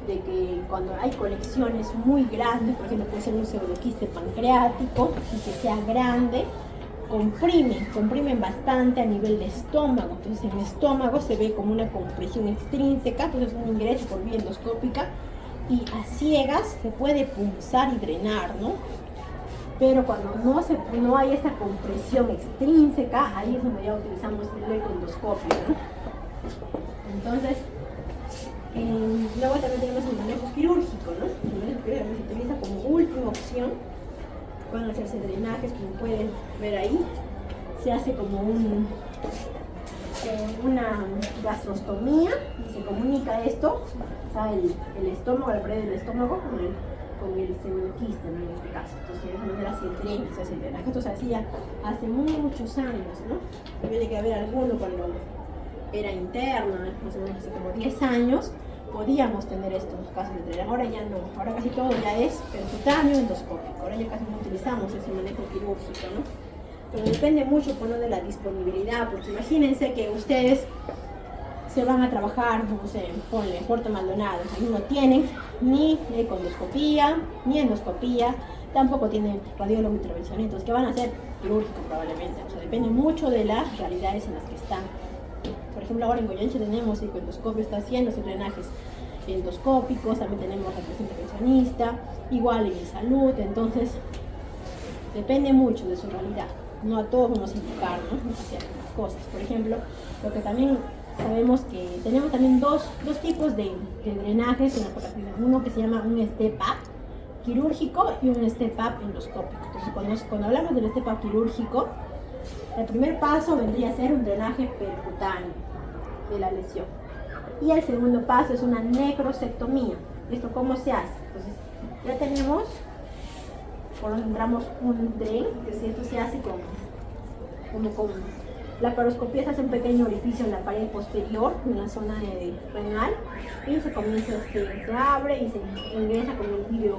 de que cuando hay colecciones muy grandes, por ejemplo puede ser un pseudoquiste pancreático y que sea grande, comprimen bastante a nivel de estómago. Entonces en el estómago se ve como una compresión extrínseca, entonces un ingreso por vía endoscópica y a ciegas se puede punzar y drenar, ¿no? pero cuando no hay esta compresión extrínseca, ahí es donde ya utilizamos el ecoendoscopio, ¿no? Entonces, luego también tenemos el manejo quirúrgico, ¿no? El manejo quirúrgico se utiliza como última opción. Van a hacerse drenajes, como pueden ver ahí. Se hace como una gastrostomía y se comunica esto, o sea, el estómago, la pared del estómago con el pseudoquiste, ¿no? En este caso. Entonces, de esa manera se hace el drenaje. Esto se hacía hace muchos años, ¿no? Yo llegué a ver alguno cuando era interno, más o menos hace como 10 años, podíamos tener estos casos de drenaje. Ahora ya no, ahora casi todo ya es percutáneo endoscópico, ahora ya casi no utilizamos ese manejo quirúrgico, ¿no? Pero depende mucho, bueno, de la disponibilidad, porque imagínense que ustedes se van a trabajar, no sé, ponle Puerto Maldonado, ahí no tienen ni econdoscopía, ni endoscopía, tampoco tienen radiólogo intervencionista, entonces ¿qué van a hacer? Quirúrgico probablemente, o sea, depende mucho de las realidades en las que están. Por ejemplo, ahora en Goyeneche tenemos ecoendoscopio, está haciendo sus drenajes endoscópicos, también tenemos radiólogo intervencionista, igual en salud, entonces depende mucho de su realidad. No a todos vamos a indicar, ¿no? Hacer las cosas. Por ejemplo, lo que también sabemos que tenemos también dos tipos de drenajes en la capacidad. Uno que se llama un step-up quirúrgico y un step-up endoscópico. Entonces, cuando hablamos del step-up quirúrgico, el primer paso vendría a ser un drenaje percutáneo de la lesión. Y el segundo paso es una necrosectomía. ¿Esto cómo se hace? Entonces, ya tenemos, por donde entramos un dren, que si esto se hace con la paroscopía, se hace un pequeño orificio en la pared posterior, en la zona renal, y se abre y se ingresa con el video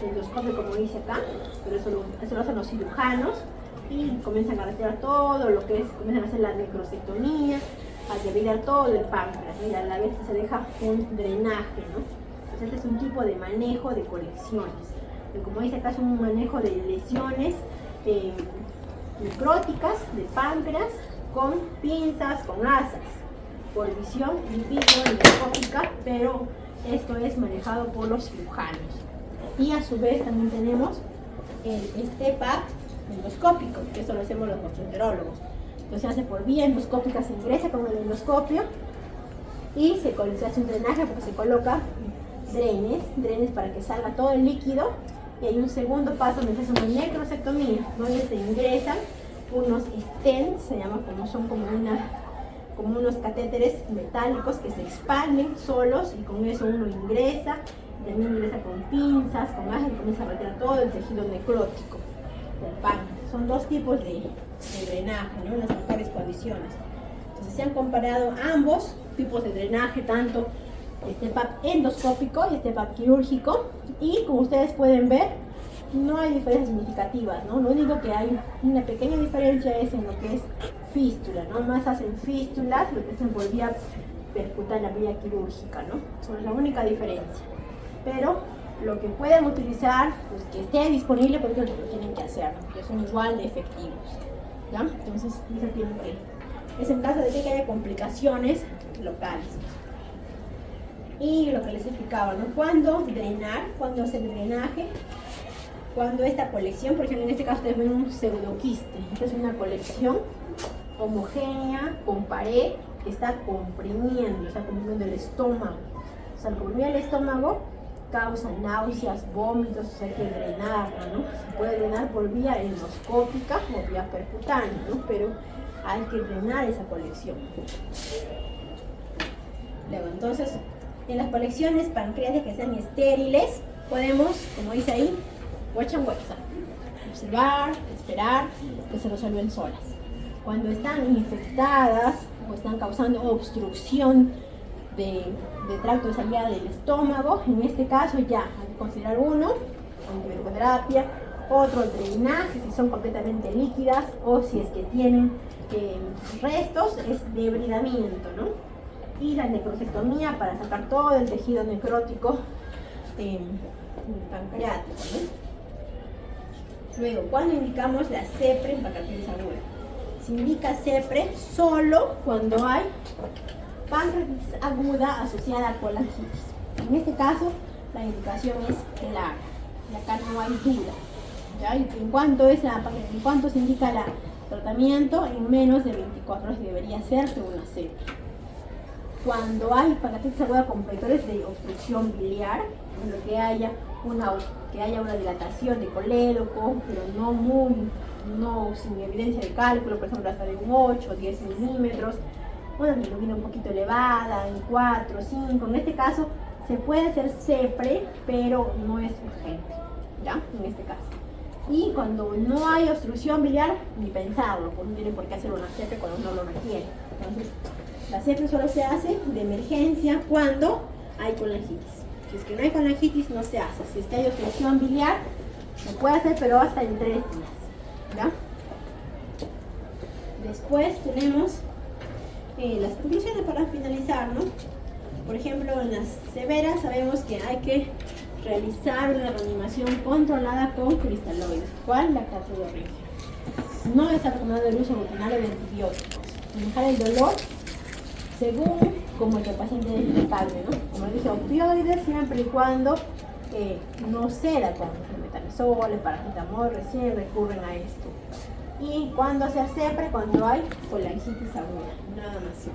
endoscopio, como dice acá, pero eso lo hacen los cirujanos, y comienzan a retirar todo lo que es, comienzan a hacer la necrosectomía, a debilitar todo el páncreas, ¿no? Y a la vez que se deja un drenaje, ¿no? Entonces este es un tipo de manejo de colecciones. Pero como dice acá, es un manejo de lesiones necróticas de páncreas con pinzas, con asas, por visión in vitro endoscópica, pero esto es manejado por los cirujanos. Y a su vez también tenemos el step-up endoscópico, que esto lo hacemos los gastroenterólogos. Entonces se hace por vía endoscópica, se ingresa con el endoscopio y se hace un drenaje porque se coloca drenes para que salga todo el líquido. Y hay un segundo paso donde se hace una necrosectomía, donde se ingresan unos stents, se llama, son como unos catéteres metálicos que se expanden solos, y con eso uno ingresa, también ingresa con pinzas, con ágil, y comienza a retirar todo el tejido necrótico del páncreas. Son dos tipos de drenaje, ¿no? En las mejores condiciones. Entonces se han comparado ambos tipos de drenaje, tanto step-up endoscópico y step-up quirúrgico, y como ustedes pueden ver, no hay diferencias significativas, ¿no? Lo único que hay una pequeña diferencia es en lo que es fístula, ¿no? Más hacen fístulas, lo que hacen por vía percutánea, la vía quirúrgica, ¿no? Eso es la única diferencia. Pero lo que pueden utilizar, pues que esté disponible, porque lo tienen que hacer, ¿no? Porque son igual de efectivos, ¿ya? Entonces, eso tiene que, es en caso de que haya complicaciones locales. Y lo que les explicaba, ¿no? Cuando drenar, cuando hacer drenaje, cuando esta colección, por ejemplo, en este caso ustedes ven un pseudoquiste. Esta es una colección homogénea con pared que está comprimiendo el estómago. O sea, al comprimir el estómago causa náuseas, vómitos, o sea, hay que drenarla, ¿no? Se puede drenar por vía endoscópica o vía percutánea, ¿no? Pero hay que drenar esa colección. Luego, entonces, en las colecciones pancreáticas que sean estériles, podemos, como dice ahí, watch and wait, observar, esperar que se resuelven solas. Cuando están infectadas o están causando obstrucción de tracto de salida del estómago, en este caso ya hay que considerar uno, antibiotiterapia, otro drenaje si son completamente líquidas, o si es que tienen restos, es debridamiento, ¿no? Y la necrosectomía para sacar todo el tejido necrótico pancreático, ¿no? Luego, ¿cuándo indicamos la CEPRE en pancreatitis aguda? Se indica CEPRE solo cuando hay pancreatitis aguda asociada a colangitis. En este caso, la indicación es clara, y acá no hay duda. ¿Ya? ¿Y en cuánto se indica el tratamiento? En menos de 24 horas debería hacerse una CEP. Cuando hay pancreatitis aguda con vectores de obstrucción biliar, en lo que haya una dilatación de colédoco, pero no sin evidencia de cálculo, por ejemplo hasta de un 8 o 10 milímetros, una bilirrubina un poquito elevada, en 4 o 5, en este caso se puede hacer CEPRE, pero no es urgente, ¿ya? En este caso. Y cuando no hay obstrucción biliar, ni pensarlo, pues no tienen por qué hacer una CEPRE cuando no lo requiere. Entonces, la CEPRE solo se hace de emergencia cuando hay colangitis. Si es que no hay colangitis, no se hace. Si es que hay obstrucción biliar, se puede hacer, pero hasta en 3 días, ¿ya? Después tenemos las conclusiones para finalizar, ¿no? Por ejemplo, en las severas sabemos que hay que realizar una reanimación controlada con cristaloides. ¿Cuál? La categoría. No está recomendado el uso rutinario de antibióticos. Manejar el dolor según como el paciente calme, ¿no? Como dije, opioides siempre y cuando no ceda con metamizol, paracetamol, recién recurren a esto. Y cuando hacer CEPRE, cuando hay colangitis aguda, nada más.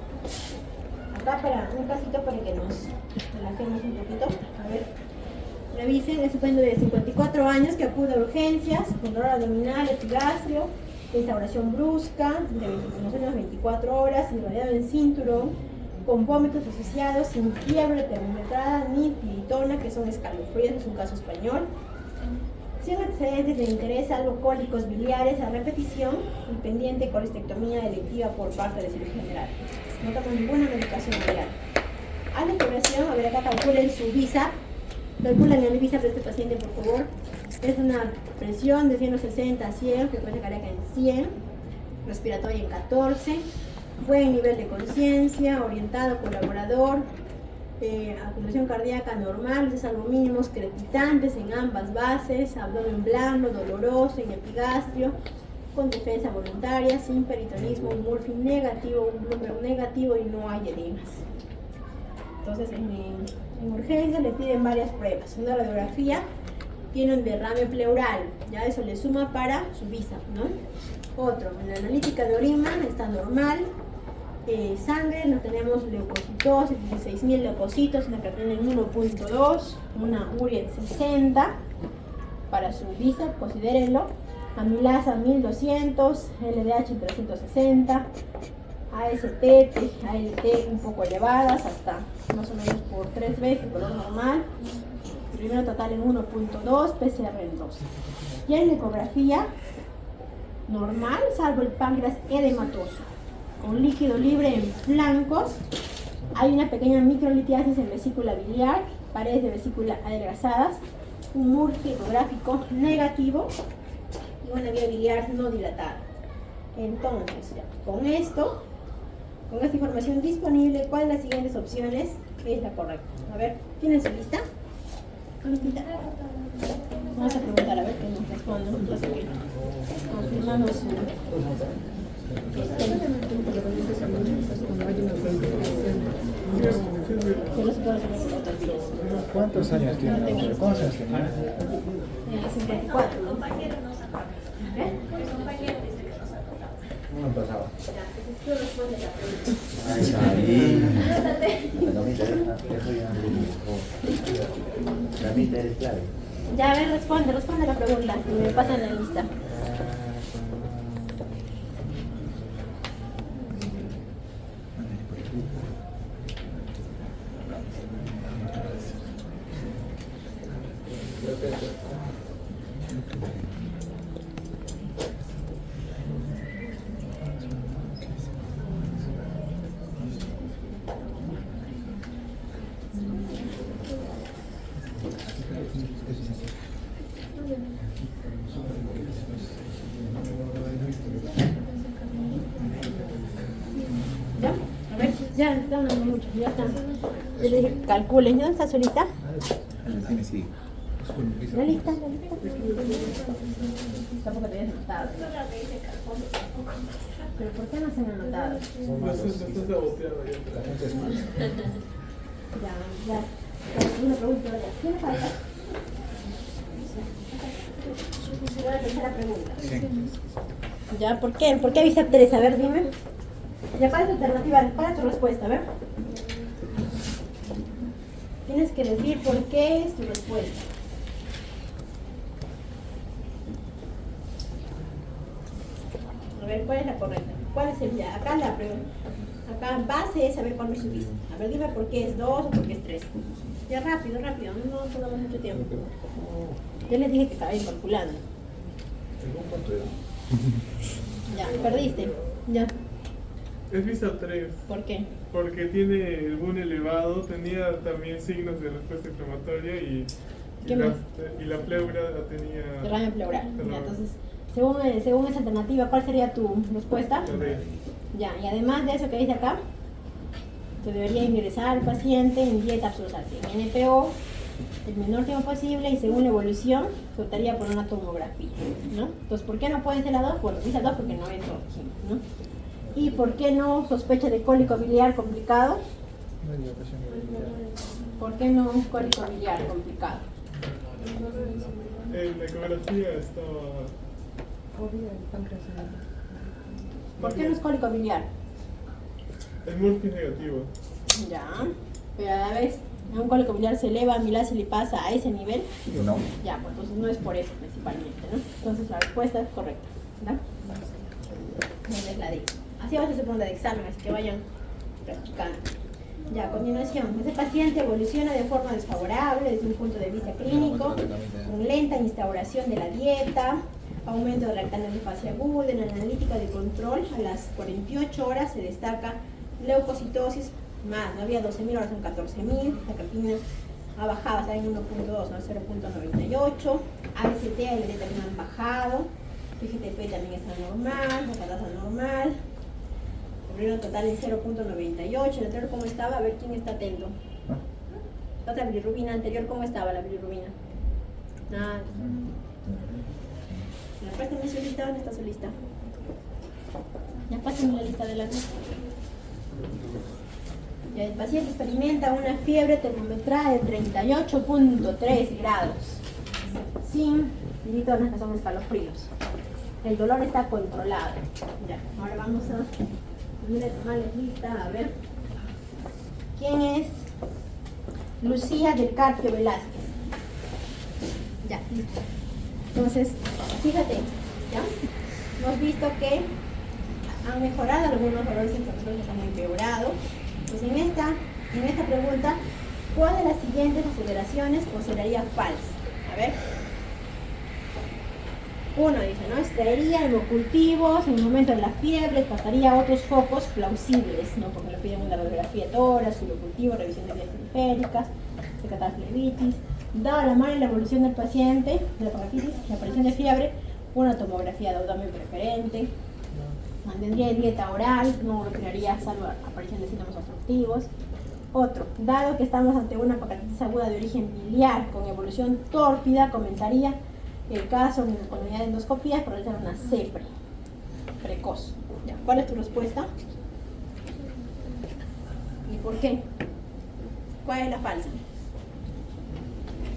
Acá para un casito para que nos relajemos un poquito. A ver, revisen, es un paciente de 54 años que acude a urgencias, con dolor abdominal, epigastrio, instauración brusca, de 24 horas, enrollado en cinturón, con vómitos asociados, sin fiebre termometrada ni tiritona, que son escalofríos, es un caso español. Sin antecedentes de interés, salvo cólicos biliares a repetición y pendiente colestectomía electiva por parte de cirugía general. No toma ninguna medicación biliar. A la exploración, a ver acá calculen su visa. Calculen el visa de este paciente, por favor. Es una presión de 160 a 100, frecuencia cardíaca en 100, respiratoria en 14, buen nivel de conciencia, orientado, colaborador, acumulación cardíaca normal, salvo mínimos crepitantes en ambas bases, abdomen blando, doloroso en epigastrio, con defensa voluntaria, sin peritonismo, un Murphy negativo, un Bloomberg negativo y no hay edemas. Entonces en urgencia le piden varias pruebas, una radiografía, tiene un derrame pleural, ya eso le suma para su visa, ¿no? Otro, en la analítica de orina está normal, sangre, no tenemos leucocitosis, 16.000 leucocitos, una creatinina en 1.2, una urea en 60, para su visa, considérenlo, amilasa 1200, LDH en 360, AST, ALT un poco elevadas, hasta más o menos por 3 veces, color normal, primero total en 1.2, PCR en 2. Y en ecografía, normal, salvo el páncreas edematoso, con líquido libre en flancos, hay una pequeña microlitiasis en vesícula biliar, paredes de vesícula adelgazadas, un Murphy ecográfico negativo y una vía biliar no dilatada. Entonces, ya, con esta información disponible, ¿cuál de las siguientes opciones es la correcta? A ver, ¿tienen su lista? ¿Listita? Vamos a preguntar a ver qué nos responden. Entonces, confirmamos su... ¿Cuántos años tiene? ¿Cuántos años tiene? 54. No pasaba. Tú respondes la pregunta. La mitad es clave. Ya, a ver, responde la pregunta y me pasan la lista. Ya están dando mucho, ya están. Yo le dije, calculen, ¿dónde está su lista? Sí. ¿La lista? Tampoco te habías anotado. ¿Pero por qué no se han anotado? Ya. Una pregunta, ¿tiene falta? La tercera pregunta. Sí. ¿Ya? ¿Por qué? ¿Por qué avisa 3? A ver, dime. ¿Ya cuál es tu alternativa? ¿Cuál es tu respuesta? A ver. Tienes que decir por qué es tu respuesta. A ver, ¿cuál es la correcta? ¿Cuál es el ya? Acá la pregunta. Acá base es saber cuándo subiste. A ver, dime por qué es 2 o por qué es 3. Ya rápido, rápido. No tomamos mucho tiempo. Yo les dije que estaba bien calculando. Ya, perdiste. Ya. Es vista 3. ¿Por qué? Porque tiene el boom elevado, tenía también signos de respuesta inflamatoria y la pleura la tenía. Derrame pleural. Derrame. Ya, entonces, según esa alternativa, ¿cuál sería tu respuesta? La D. Ya, y además de eso que dice acá, se debería ingresar al paciente en dieta absoluta, en NPO, el menor tiempo posible y según la evolución, se optaría por una tomografía, ¿no? Entonces, ¿por qué no pueden ser las 2? Bueno, dice 2 porque no es dijimos, ¿no? ¿Y por qué no sospecha de cólico biliar complicado? ¿Por qué no cólico biliar complicado? En la ecografía estaba. ¿Por qué no es cólico biliar? El Murphy negativo. Ya, pero a la vez, un cólico biliar se eleva amilasa y lipasa a ese nivel. No. Ya, pues entonces no es por eso principalmente, ¿no? Entonces la respuesta es correcta, ¿verdad? Esa es la D. Así va a ser su pregunta de examen, así que vayan practicando. Ya, a continuación, ese paciente evoluciona de forma desfavorable desde un punto de vista clínico, con lenta instauración de la dieta, aumento de lactancia de fase aguda, en la analítica de control a las 48 horas se destaca leucocitosis más, no había 12.000, ahora son 14.000, la creatinina ha bajado, está en 1.2, no 0.98, AST y LD también han bajado, GTP también está normal, la catasa normal, el ritmo total en 0.98, el anterior cómo estaba, a ver quién está atento. La otra bilirrubina anterior, ¿cómo estaba la bilirrubina? Nada. Préstame su lista, ¿dónde está su lista? Ya pásenme la lista adelante. Ya, el paciente experimenta una fiebre termometrada de 38.3 grados, sin gritones que son escalofríos. El dolor está controlado. Ya, ahora vamos a tomarles lista, a ver. ¿Quién es Lucía del Carpio Velázquez? Ya, listo. Entonces, fíjate, ¿ya? Hemos visto que han mejorado algunos dolores inflamatorios, han empeorado. Pues en esta pregunta, ¿cuál de las siguientes aseveraciones consideraría falsa? A ver. Uno dice, ¿no? Extraería hemocultivos en el momento de la fiebre, pasaría a otros focos plausibles, ¿no? Porque le piden una radiografía de tórax, hemocultivo, revisión de vías periféricas, secatafilebitis. Dada la mala la evolución del paciente, de la pancreatitis, la aparición de fiebre, una tomografía de abdomen preferente, mantendría dieta oral, no retiraría salvo aparición de síntomas obstructivos. Otro, dado que estamos ante una pancreatitis aguda de origen biliar con evolución tórpida, comentaría el caso con unidad de endoscopía por realizar una CEPRE precoz. ¿Ya? ¿Cuál es tu respuesta? ¿Y por qué? ¿Cuál es la falsa?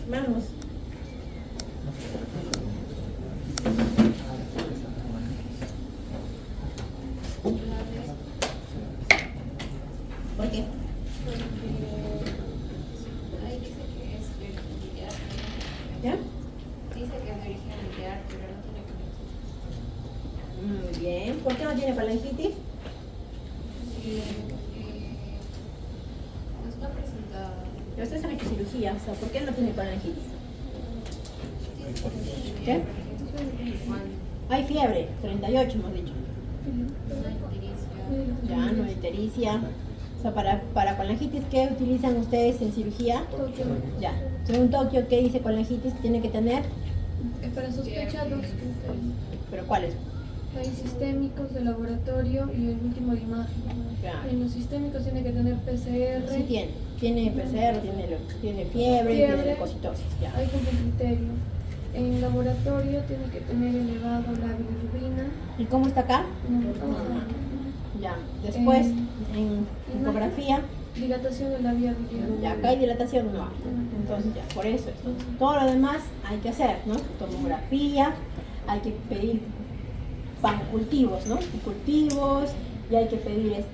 Vamos. ¿Por qué? Ahí dice que es de origen biliar. ¿Ya? Dice que es de origen biliar, pero no tiene conexión. Muy bien. ¿Por qué no tiene falangitis? No está presentada. Pero ustedes han hecho cirugía, o sea, ¿por qué no tiene falangitis? ¿Qué? Hay fiebre, 38 hemos dicho. Ya, no hay ictericia. O sea, para colangitis, ¿qué utilizan ustedes en cirugía? Ya. Según Tokio, ¿qué dice colangitis? Tiene que tener. Para sospecha, dos criterios. ¿Pero cuáles? Hay sistémicos de laboratorio y el último de imagen. Ya. En los sistémicos tiene que tener PCR. Sí tiene. Tiene PCR, tiene fiebre, tiene leucocitosis. Ya. Hay como criterio. En laboratorio tiene que tener elevado la bilirrubina. ¿Y cómo está acá? No, Ya. Después, en ecografía, Dilatación en la vía biliar. Ya, acá hay dilatación, no hay. Entonces ya, por eso. Entonces, todo lo demás hay que hacer, ¿no? Tomografía, hay que pedir pancultivos, ¿no? Cultivos, y hay que pedir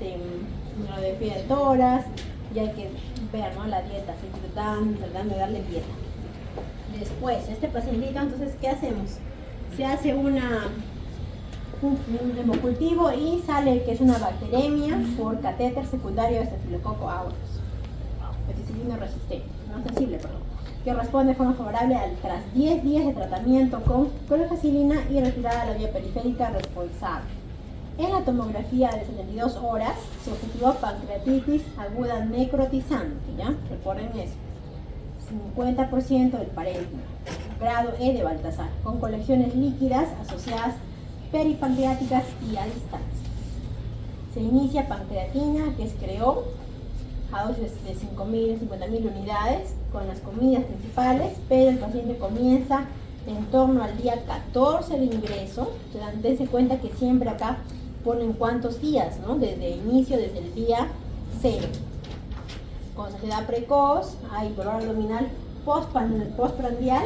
radiografía de tórax, y hay que ver, ¿no? La dieta, así, tratando de darle dieta. Después, este pacientito, entonces, ¿qué hacemos? Se hace un hemocultivo y sale que es una bacteremia por catéter secundario de Staphylococcus aureus, penicilina resistente, no sensible, perdón, que responde de forma favorable tras 10 días de tratamiento con clorhexidina y retirada de la vía periférica responsable. En la tomografía de 72 horas se objetivó pancreatitis aguda necrotizante, ¿ya? Recuerden eso. 50% del parénquima, grado E de Baltasar, con colecciones líquidas asociadas peripancreáticas y a distancia. Se inicia pancreatina, que es Creón, a dosis de 5.000, 50.000 unidades, con las comidas principales, pero el paciente comienza en torno al día 14 de ingreso. Dense cuenta que siempre acá ponen cuántos días, ¿no? Desde inicio, desde el día 0. Con saciedad precoz, hay dolor abdominal postprandial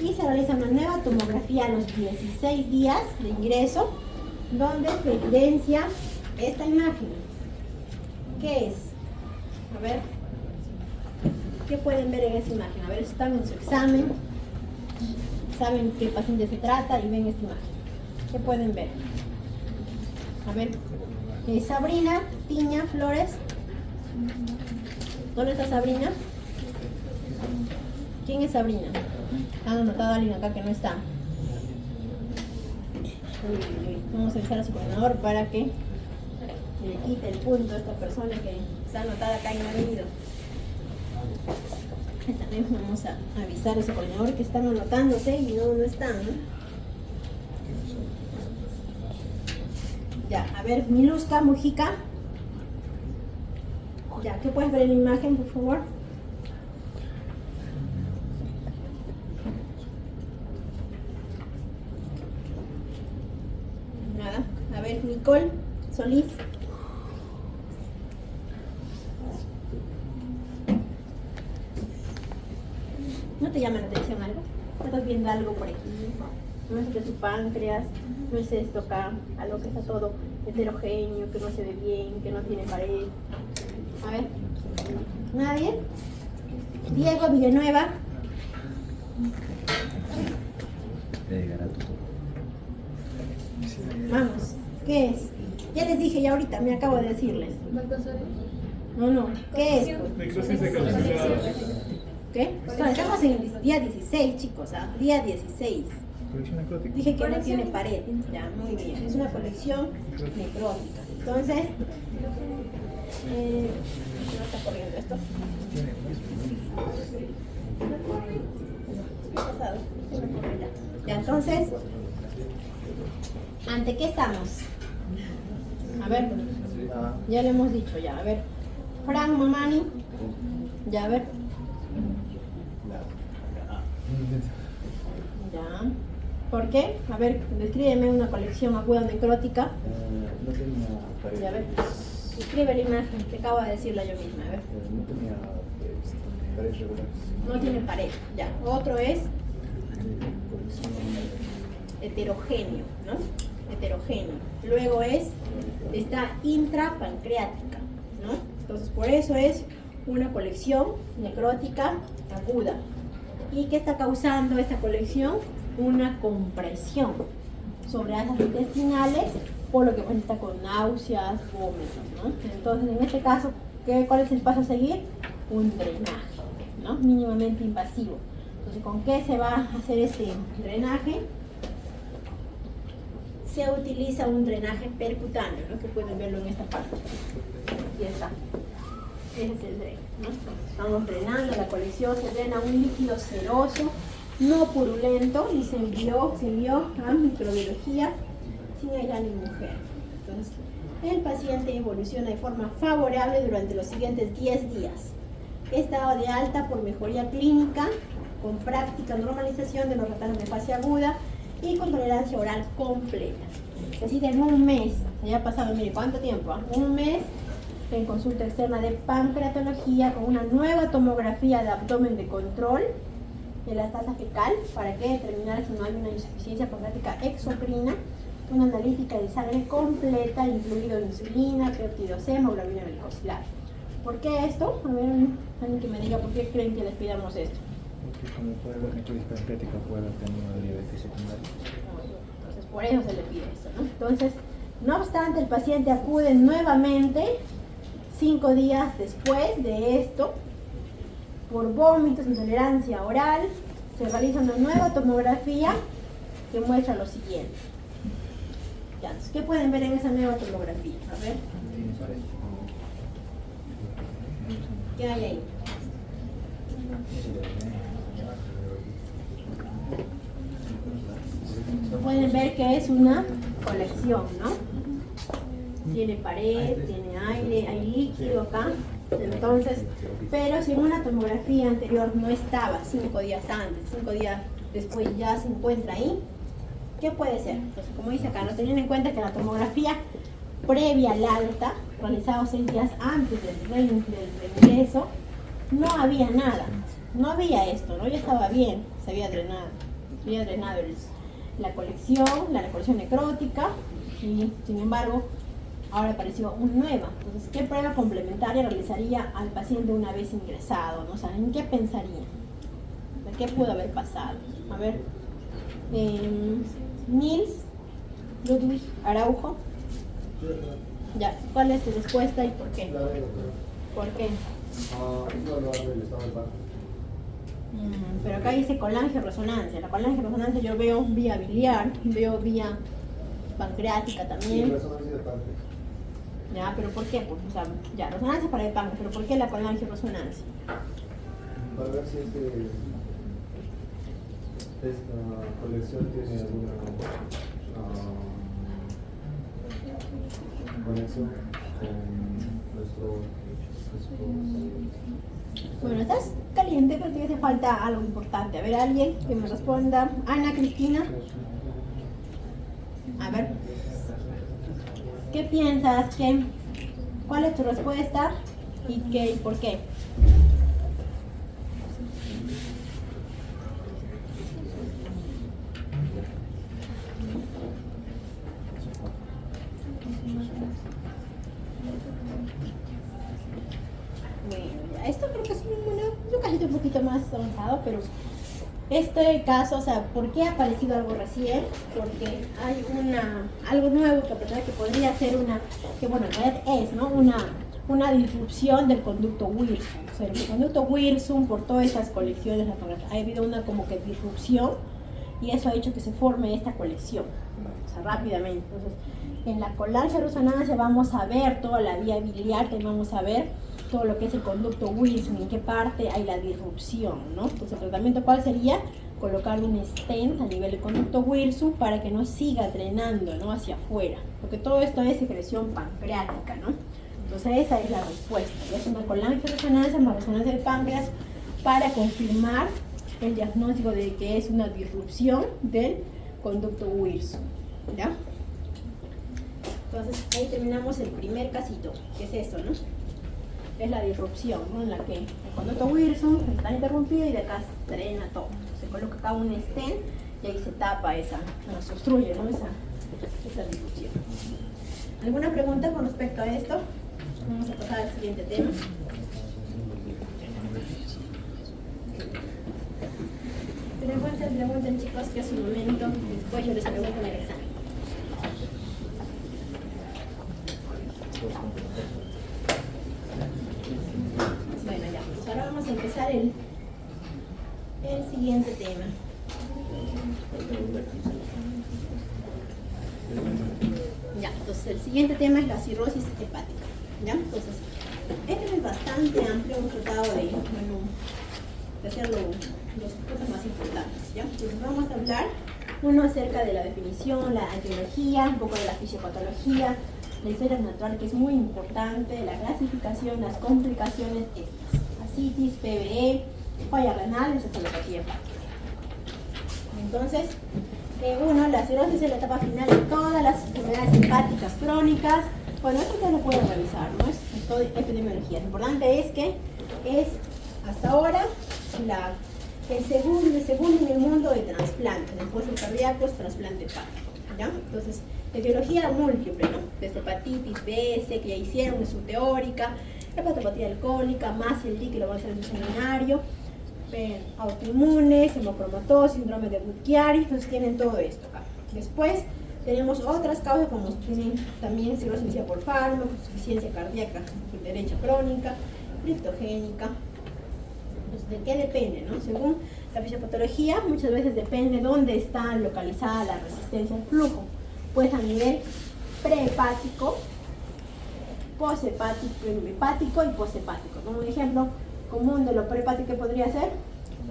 y se realiza una nueva tomografía a los 16 días de ingreso, donde se evidencia esta imagen. ¿Qué es? A ver, ¿qué pueden ver en esa imagen? A ver, están en su examen, saben qué paciente se trata y ven esta imagen. ¿Qué pueden ver? A ver, Sabrina Tiña Flores. ¿Dónde está Sabrina? ¿Quién es Sabrina? Han anotado a alguien acá que no está. Vamos a avisar a su coordinador para que le quite el punto a esta persona que está anotada acá y no ha venido. Esta vez vamos a avisar a su coordinador que están anotándose y no están, ¿no? Ya, a ver, Miluska Mujica. Ya, ¿qué puedes ver en la imagen, por favor? Nada. A ver, Nicole Solís. ¿No te llama la atención algo? ¿Estás viendo algo por aquí? No es de su páncreas, no es esto acá, algo que está todo heterogéneo, que no se ve bien, que no tiene pared. A ver, ¿nadie? Diego Villanueva. Vamos, ¿qué es? Ya les dije ya ahorita, me acabo de decirles. Baltasar. No, ¿qué es? Necrosis de calcificado. ¿Qué? Estamos en el día 16, chicos, ¿ah? Día 16. Colección necrótica. Dije que no tiene pared. Ya, muy bien. Es una colección necrótica. Entonces, no está corriendo esto. ¿Qué ha pasado? Ya, entonces, ¿ante qué estamos? A ver, ya le hemos dicho ya. A ver, Frank Mamani. Ya, a ver. Ya. ¿Por qué? A ver, descríbeme una colección aguda necrótica. No tenía pared. Ya, a ver. Describe la imagen que acabo de decirla yo misma. A ver. No tenía paredes regulares. No tiene pared. Ya. Otro es Colección heterogéneo, ¿no? Heterogéneo. Luego está intrapancreática, ¿no? Entonces, por eso es una colección necrótica aguda. ¿Y qué está causando esta colección? Una compresión sobre asas intestinales, por lo que pues está con náuseas, vómitos, ¿no? Entonces, en este caso, ¿cuál es el paso a seguir? Un drenaje, ¿no? Mínimamente invasivo. Entonces, ¿con qué se va a hacer este drenaje? Se utiliza un drenaje percutáneo, ¿no? Que pueden verlo en esta parte. Aquí está. Ese es el drenaje, ¿no? Estamos drenando la colección, se drena un líquido ceroso, no purulento, y se envió a microbiología sin ayuda ni mujer. Entonces, el paciente evoluciona de forma favorable durante los siguientes 10 días. Estado de alta por mejoría clínica, con práctica normalización de los retardos de fase aguda y con tolerancia oral completa. Es decir, en un mes, ya ha pasado, mire, ¿cuánto tiempo? Un mes, en consulta externa de pancreatología con una nueva tomografía de abdomen de control de la tasa fecal para que determinar si no hay una insuficiencia pancreática exocrina, una analítica de sangre completa, incluido insulina, péptido C, hemoglobina glicosilada. ¿Por qué esto? A ver, alguien que me diga por qué creen que les pidamos esto. Porque como puede haber necrosis pancreática, puede haber tenido diabetes secundaria. Entonces, por eso se le pide eso, ¿no? Entonces, no obstante, el paciente acude nuevamente 5 días después de esto por vómitos, intolerancia oral. Se realiza una nueva tomografía que muestra lo siguiente. Ya, entonces, ¿qué pueden ver en esa nueva tomografía? A ver, ¿qué hay ahí? Pueden ver que es una colección, ¿no? Tiene pared, tiene aire, hay líquido acá. Entonces, pero si en una tomografía anterior no estaba 5 días antes, 5 días después ya se encuentra ahí, ¿qué puede ser? Entonces, como dice acá, no teniendo en cuenta que la tomografía previa al alta, realizada 6 días antes del reingreso, no había nada, no había esto, ¿no? Ya estaba bien, se había drenado la colección necrótica, y sin embargo ahora apareció un nueva. Entonces, ¿qué prueba complementaria realizaría al paciente una vez ingresado? ¿No? O sea, ¿en qué pensaría? ¿De qué pudo haber pasado? A ver, Nils Ludwig Araujo. Ya, ¿cuál es tu respuesta y por qué? ¿Por qué? Pero acá dice colangioresonancia. La colangioresonancia yo veo vía biliar, veo vía pancreática también. Ya, pero ¿por qué? Pues, o sea, ya, resonancia para el páncreas, pero ¿por qué la colangioresonancia? Para ver si esta colección tiene alguna conexión con nuestro. Bueno, estás caliente, pero te hace falta algo importante. A ver, alguien que me responda. Ana Cristina. A ver. ¿Qué piensas? ¿Cuál es tu respuesta? ¿Y por qué? Bueno, esto creo que es un cajito un poquito más avanzado, pero este caso, o sea, ¿por qué ha aparecido algo recién? Porque hay algo nuevo que podría ser que bueno, en realidad es, ¿no? Una disrupción del conducto Wilson. O sea, el conducto Wilson, por todas esas colecciones, ha habido una como que disrupción, y eso ha hecho que se forme esta colección, o sea, rápidamente. Entonces, en la colangioresonancia vamos a ver toda la vía biliar, que vamos a ver todo lo que es el conducto Wilson, en qué parte hay la disrupción, ¿no? Entonces, el tratamiento, ¿cuál sería? Colocar un stent a nivel del conducto Wilson para que no siga drenando, ¿no? Hacia afuera, porque todo esto es secreción pancreática, ¿no? Entonces, esa es la respuesta. Es una colangioresonancia más resonancia del páncreas para confirmar el diagnóstico de que es una disrupción del conducto Wilson, ¿ya? Entonces, ahí terminamos el primer casito, que es esto, ¿no? Es la disrupción, ¿no? En la que el conducto Wilson está interrumpido y de acá se drena todo. Se coloca acá un stent y ahí se tapa se obstruye, ¿no? esa disrupción. ¿Alguna pregunta con respecto a esto? Vamos a pasar al siguiente tema. Pregunten chicos, que es un momento, después yo les pregunto en el examen. Bueno, ya, pues ahora vamos a empezar el siguiente tema. Ya, entonces el siguiente tema es la cirrosis hepática. ¿Ya? Entonces, este es bastante amplio, hemos tratado de hacer las cosas más importantes. ¿Ya? Entonces vamos a hablar uno acerca de la definición, la etiología, un poco de la fisiopatología, la historia natural, que es muy importante, la clasificación, las complicaciones estas: ascitis, PBE, falla renal, encefalopatía hepática. Entonces, la cirrosis es la etapa final de todas las enfermedades hepáticas crónicas, Bueno, esto ustedes lo pueden revisar, ¿no? Es todo epidemiología. Lo importante es que es hasta ahora el segundo en el mundo de trasplantes, después de cardíacos, trasplante hepático, ¿ya? Entonces, etiología múltiple, ¿no? Desde hepatitis B, C, que ya hicieron, es su teórica, hepatopatía alcohólica, más el D, que lo va a hacer en el seminario, autoinmunes, hemocromatosis, síndrome de Budd-Chiari, entonces tienen todo esto acá. Después tenemos otras causas como tienen también cirrosis por fármaco, insuficiencia cardíaca derecha crónica, criptogénica. Entonces, ¿de qué depende, no? Según la fisiopatología, muchas veces depende dónde está localizada la resistencia al flujo. Pues a nivel prehepático, hepático y poshepático. Como un ejemplo común de lo prehepático que podría ser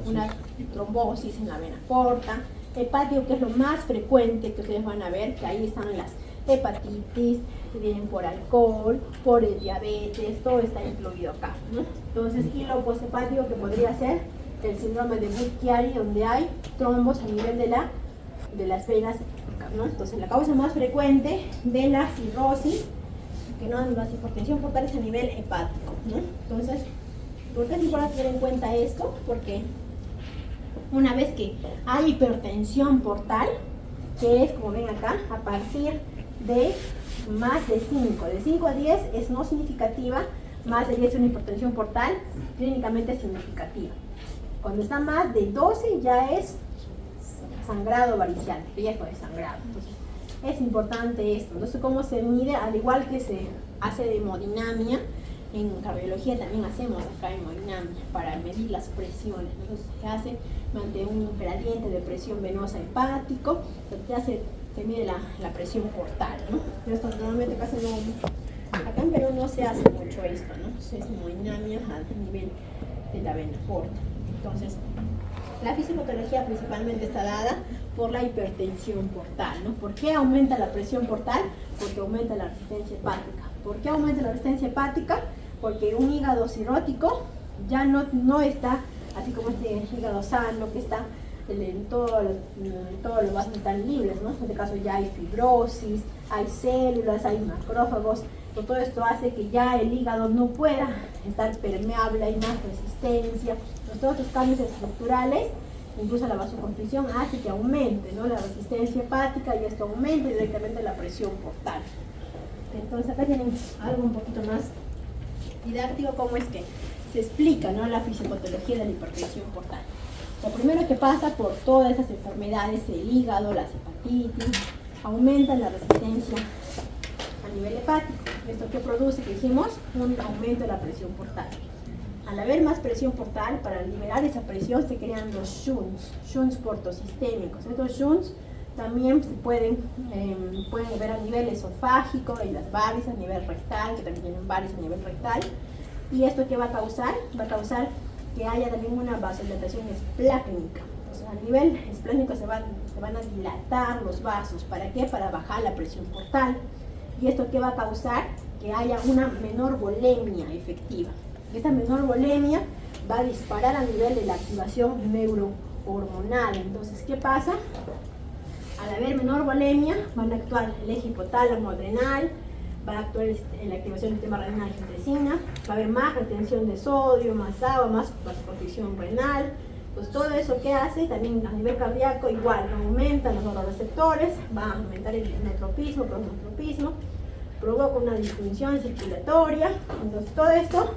una trombosis en la vena porta. Hepático, que es lo más frecuente que ustedes van a ver, que ahí están las hepatitis, que vienen por alcohol, por el diabetes, todo está incluido acá, ¿no? Entonces, y lo poshepático, que podría ser el síndrome de Budd-Chiari, donde hay trombos a nivel de las venas, ¿no? Entonces, la causa más frecuente de la cirrosis, que no la hipertensión portal, es a nivel hepático, ¿no? Entonces, ¿por qué es importante tener en cuenta esto? Porque una vez que hay hipertensión portal, que es, como ven acá, a partir de más de 5, de 5 a 10 es no significativa, más de 10 es una hipertensión portal clínicamente significativa. Cuando está más de 12 ya es sangrado varicial, riesgo de sangrado. Entonces, es importante esto. Entonces, ¿cómo se mide? Al igual que se hace de hemodinamia, en cardiología también hacemos acá hemodinamia para medir las presiones. Entonces, se hace mediante un gradiente de presión venosa hepático, entonces se mide la presión portal, ¿no? Esto normalmente casi no, acá en Perú no se hace mucho esto, ¿no? Se hace hemodinamia a nivel de la vena porta. Entonces, la fisiopatología principalmente está dada por la hipertensión portal, ¿no? ¿Por qué aumenta la presión portal? Porque aumenta la resistencia hepática. ¿Por qué aumenta la resistencia hepática? Porque un hígado cirrótico ya no está así como este hígado sano que está en todos los vasos están libres, ¿no? En este caso ya hay fibrosis, hay células, hay macrófagos. Todo esto hace que ya el hígado no pueda estar permeable, hay más resistencia. Todos estos cambios estructurales, incluso la vasoconstricción, hace que aumente, ¿no? La resistencia hepática, y esto aumenta directamente la presión portal. Entonces acá tienen algo un poquito más didáctico, cómo es que se explica, ¿no? La fisiopatología de la hipertensión portal. Lo primero que pasa por todas esas enfermedades, el hígado, las hepatitis, aumenta la resistencia a nivel hepático. ¿Esto qué produce? Que dijimos un aumento de la presión portal. Al haber más presión portal, para liberar esa presión se crean los shunts portosistémicos. Estos shunts también se pueden ver a nivel esofágico, en las varices a nivel rectal, que también tienen varices a nivel rectal. ¿Y esto qué va a causar? Va a causar que haya también una vasodilatación esplácnica. O sea, a nivel esplácnico se van a dilatar los vasos. ¿Para qué? Para bajar la presión portal. ¿Y esto qué va a causar? Que haya una menor volemia efectiva. Esta menor volemia va a disparar a nivel de la activación neurohormonal. Entonces, ¿qué pasa? Al haber menor volemia, van a actuar el eje hipotálamo adrenal, va a actuar en la activación del sistema renal angiotensina, va a haber más retención de sodio, más agua, más vasoconstricción renal. Pues todo eso que hace, también a nivel cardíaco, igual, aumentan los neuroreceptores, va a aumentar el netropismo, pronotropismo, provoca una disfunción circulatoria. Entonces todo esto,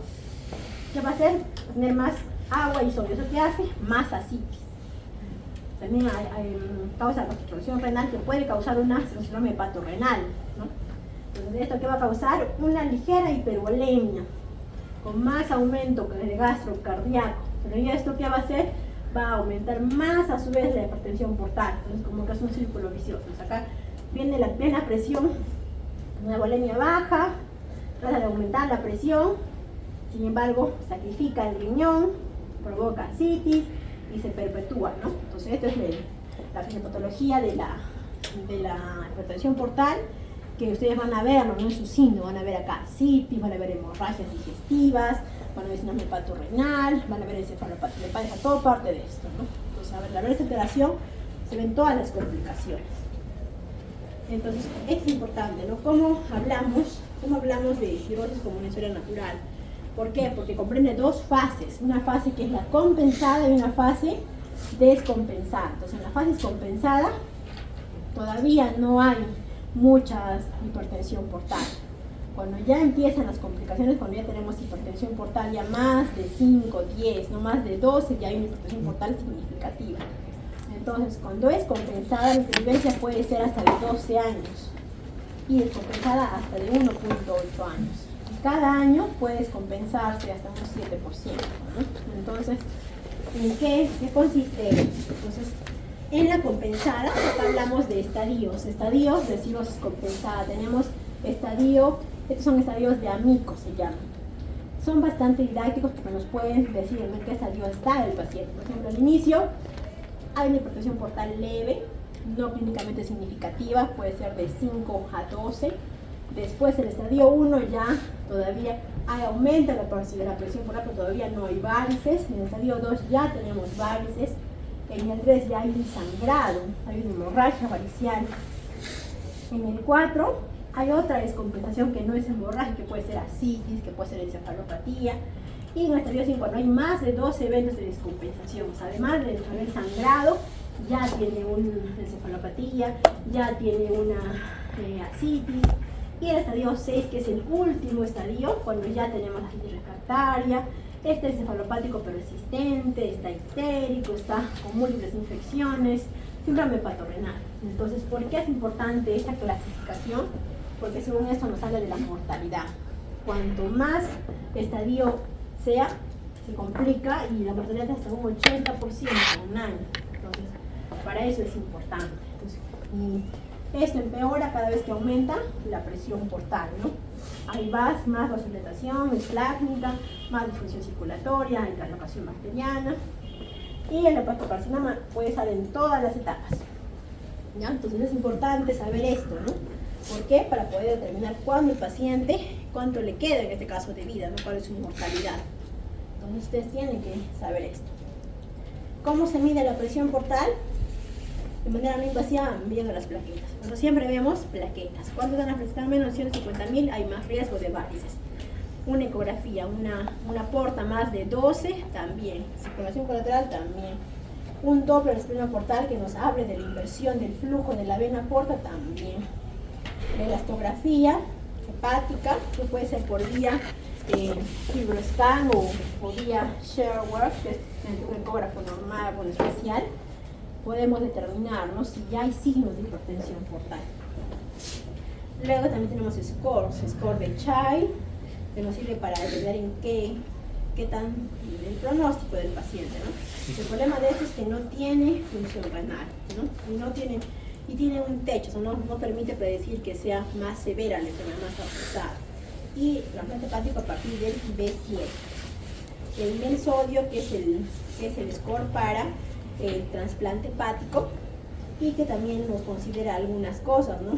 ¿qué va a hacer? Tener más agua y sodio. ¿Eso qué hace? Más ascitis. También causa obstrucción renal, que puede causar una síndrome hepatorrenal, ¿no? Entonces, ¿esto qué va a causar? Una ligera hipervolemia, con más aumento del gasto cardíaco. Pero ¿y esto qué va a hacer? Va a aumentar más a su vez la hipertensión portal. Entonces, como que es un círculo vicioso. Entonces, acá viene la plena presión, una volemia baja, trata de aumentar la presión, sin embargo, sacrifica el riñón, provoca ascitis y se perpetúa, ¿no? Entonces, esto es la fisiopatología de la hipertensión portal, que ustedes van a verlo, ¿no? En su signo, van a ver acá ascitis, van a ver hemorragias digestivas, van a ver síndrome hepatorenal, van a ver encefalopatía hepática, todo parte de esto, ¿no? Entonces, al haber esta alteración, se ven todas las complicaciones. Entonces, es importante, ¿no? Cómo hablamos ¿Cómo hablamos de cirrosis como una historia natural? ¿Por qué? Porque comprende dos fases, una fase que es la compensada y una fase descompensada. Entonces en la fase descompensada todavía no hay mucha hipertensión portal. Cuando ya empiezan las complicaciones, cuando ya tenemos hipertensión portal ya más de 5, 10, no más de 12, ya hay una hipertensión portal significativa. Entonces, cuando es compensada, la intervivencia puede ser hasta de 12 años y descompensada hasta de 1.8 años. Y cada año puede descompensarse hasta un 7%, ¿no? Entonces, ¿en qué consiste esto? Entonces, en la compensada, acá hablamos de estadios de cirrosis compensada. Tenemos estos son estadios de Amico, se llaman. Son bastante didácticos porque nos pueden decir en qué estadio está el paciente. Por ejemplo, al inicio hay una hipertensión portal leve, no clínicamente significativa, puede ser de 5 a 12. Después el estadio 1 ya todavía aumenta la presión portal, pero todavía no hay varices. En el estadio 2 ya tenemos varices. En el 3 ya hay un sangrado, hay una hemorragia varicial. En el 4 hay otra descompensación que no es hemorragia, que puede ser ascitis, que puede ser encefalopatía. Y en el estadio 5 no hay más de 12 eventos de descompensación. Además de haber sangrado, ya tiene una encefalopatía, ya tiene una ascitis. Y el estadio 6, que es el último estadio, cuando ya tenemos la ascitis refractaria, está encefalopático persistente, está ictérico, está con múltiples infecciones, síndrome hepatorrenal. Entonces, ¿por qué es importante esta clasificación? Porque según esto nos habla de la mortalidad. Cuanto más estadio sea, se complica y la mortalidad es hasta un 80% en un año. Entonces, para eso es importante. Entonces, y esto empeora cada vez que aumenta la presión portal, ¿no? Hay más vasodilatación, esplácnica, más disfunción circulatoria, intralocación bacteriana. Y el hepatocarcinoma puede estar en todas las etapas, ¿ya? Entonces es importante saber esto, ¿no? ¿Por qué? Para poder determinar cuándo el paciente, cuánto le queda en este caso de vida, ¿no? Cuál es su mortalidad. Entonces ustedes tienen que saber esto. ¿Cómo se mide la presión portal? De manera no invasiva, midiendo las plaquetas. Cuando siempre vemos plaquetas. Cuando dan las plaquetas menos de 150.000 hay más riesgo de varices. Una ecografía, una porta más de 12 también. Circulación colateral también. Un Doppler espleno portal que nos hable de la inversión del flujo de la vena porta también. La elastografía hepática, que puede ser por vía FibroScan o vía Sherworth, que es un ecógrafo normal o especial. Podemos determinar, ¿no?, si ya hay signos de hipertensión portal. Luego también tenemos score de Child, que nos sirve para determinar en qué tan el pronóstico del paciente, ¿no? El problema de esto es que no tiene función renal, ¿no? Y tiene un techo, o sea, no permite predecir que sea más severa la enfermedad, más avanzada. Y trasplante hepático a partir del B7. El nivel sodio, que es el score para el trasplante hepático, y que también nos considera algunas cosas, ¿no?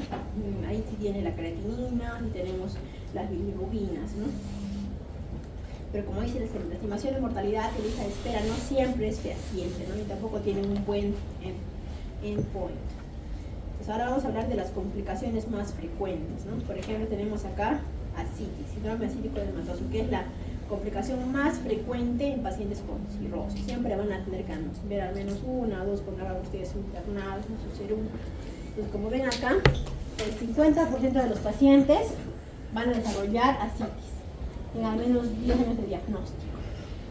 Ahí sí tiene la creatinina y tenemos las bilirrubinas, ¿no? Pero como dice, la estimación de mortalidad de lista de espera no siempre es fehaciente, ¿no? Y tampoco tiene un buen endpoint. Pues ahora vamos a hablar de las complicaciones más frecuentes, ¿no? Por ejemplo, tenemos acá ascitis, síndrome ascítico dermatoso, que es la complicación más frecuente en pacientes con cirrosis. Siempre van a tener que ver al menos una o dos cuando hagan ustedes su internado, su serum. Entonces, como ven acá, el 50% de los pacientes van a desarrollar ascitis en al menos 10 años de diagnóstico.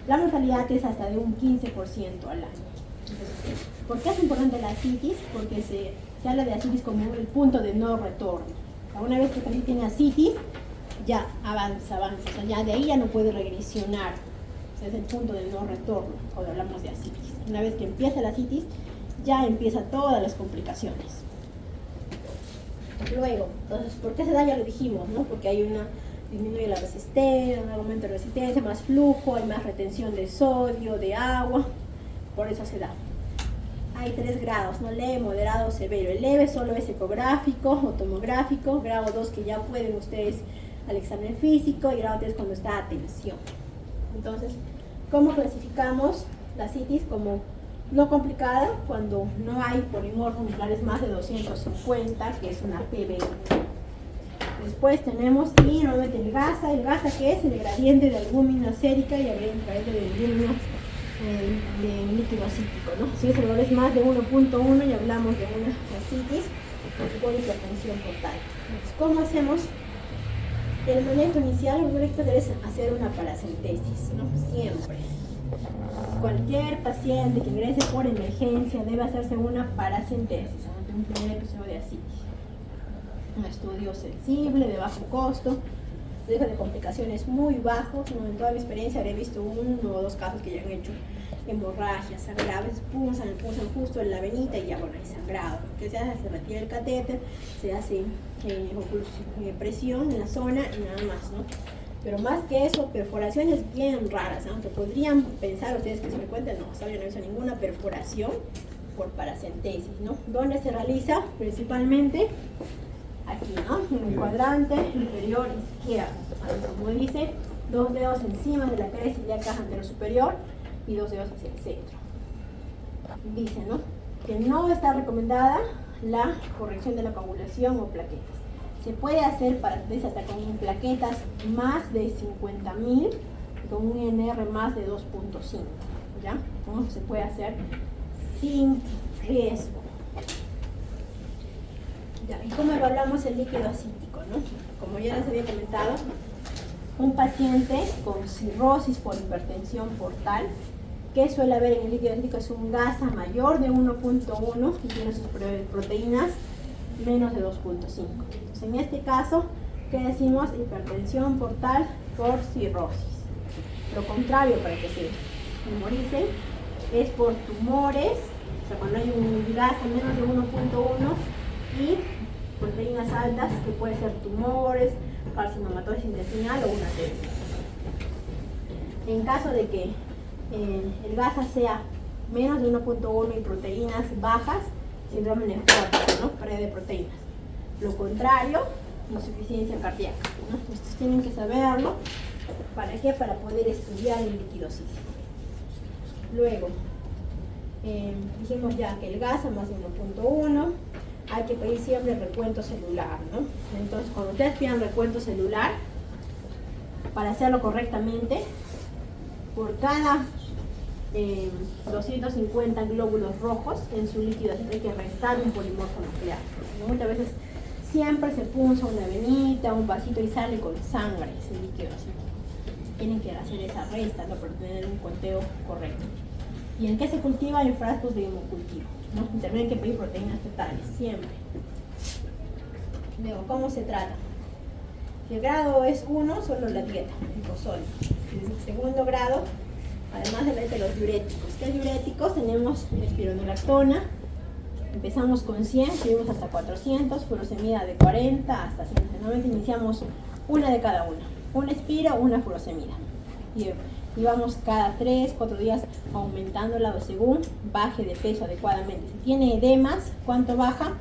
La mortalidad es hasta de un 15% al año. Entonces, ¿por qué es importante la ascitis? Porque se habla de ascitis como el punto de no retorno. Una vez que el paciente tiene ascitis, ya avanza, o sea, ya de ahí ya no puede regresionar. O sea, es el punto de no retorno cuando hablamos de ascitis. Una vez que empieza la ascitis, ya empieza todas las complicaciones. Luego, entonces, ¿por qué se da? Ya lo dijimos, ¿no? Porque hay disminuye la resistencia, un aumento de resistencia, más flujo, hay más retención de sodio, de agua, por eso se da. Hay 3 grados, ¿no? Leve, moderado, severo. El leve solo es ecográfico o tomográfico, grado 2 que ya pueden ustedes al examen físico, y grado 3 cuando está a tensión. Entonces, ¿cómo clasificamos la ascitis? Como no complicada, cuando no hay polimorfos nucleares más de 250, que es una PB. Después tenemos y nuevamente el gasa. El gasa, que es el gradiente de albúmina sérica y el gradiente de albúmina de líquido acítico, ¿no? Si ese valor es más de 1.1 y hablamos de una ascitis con hipertensión portal. Entonces, ¿cómo hacemos? El momento inicial, lo único que hacer es hacer una paracentesis, ¿no? Siempre. Cualquier paciente que ingrese por emergencia debe hacerse una paracentesis ante un primer episodio de ascitis. Un estudio sensible, de bajo costo, riesgo de complicaciones muy bajos. ¿No? En toda mi experiencia habré visto 1 o 2 casos que ya han hecho hemorragias graves, pulsan justo en la venita y ya bueno, hay sangrado. ¿Qué se hace? Se retira el catéter, se hace presión en la zona y nada más, ¿no? Pero más que eso, perforaciones bien raras, aunque podrían pensar ustedes que es frecuente, no, hasta yo no he visto ninguna perforación por paracentesis, ¿no? ¿Dónde se realiza? Principalmente aquí, ¿no? En el cuadrante inferior izquierdo. Como dice, 2 dedos encima de la cresta ilíaca anterosuperior y 2 dedos hacia el centro. Dice, ¿no? Que no está recomendada la corrección de la coagulación o plaquetas. Se puede hacer paracentesis hasta con plaquetas más de 50.000 y con un INR más de 2.5, ¿ya? ¿No? Se puede hacer sin riesgo. Ya, ¿y cómo evaluamos el líquido acítico, no? Como ya les había comentado, un paciente con cirrosis por hipertensión portal, que suele haber en el líquido acítico es un gasa mayor de 1.1 y tiene sus proteínas menos de 2.5. Entonces, en este caso, ¿qué decimos? Hipertensión portal por cirrosis. Lo contrario, para que se memoricen, es por tumores, o sea, cuando hay un gasa menos de 1.1 y proteínas altas, que puede ser tumores, carcinomatosis intestinal o una sepsis. En caso de que el gasa sea menos de 1.1 y proteínas bajas, síndrome nefrótico, ¿no? Pérdida de proteínas. Lo contrario, insuficiencia cardíaca, ¿no? Estos tienen que saberlo. ¿Para qué? Para poder estudiar el líquido acítico. Luego, dijimos ya que el gasa más de 1.1, hay que pedir siempre recuento celular, ¿no? Entonces, cuando ustedes pidan recuento celular, para hacerlo correctamente, por cada 250 glóbulos rojos en su líquido acítico hay que restar un polimorfo nuclear. Muchas veces siempre se punza una venita, un vasito y sale con sangre ese líquido acítico. Tienen que hacer esa resta, ¿no? Para tener un conteo correcto. ¿Y en qué se cultiva? En frascos de hemocultivo, ¿no? Y también hay que pedir proteínas totales, siempre. Luego, ¿cómo se trata? Si el grado es 1, solo la dieta, liposólico. En el segundo grado, además de los diuréticos. ¿Qué diuréticos? Tenemos espironolactona. Empezamos con 100, subimos hasta 400, furosemida de 40 hasta 100. Normalmente iniciamos una de cada una. Una espiro, una furosemida. Y vamos cada 3, 4 días aumentándola según baje de peso adecuadamente. Si tiene edemas, ¿cuánto baja?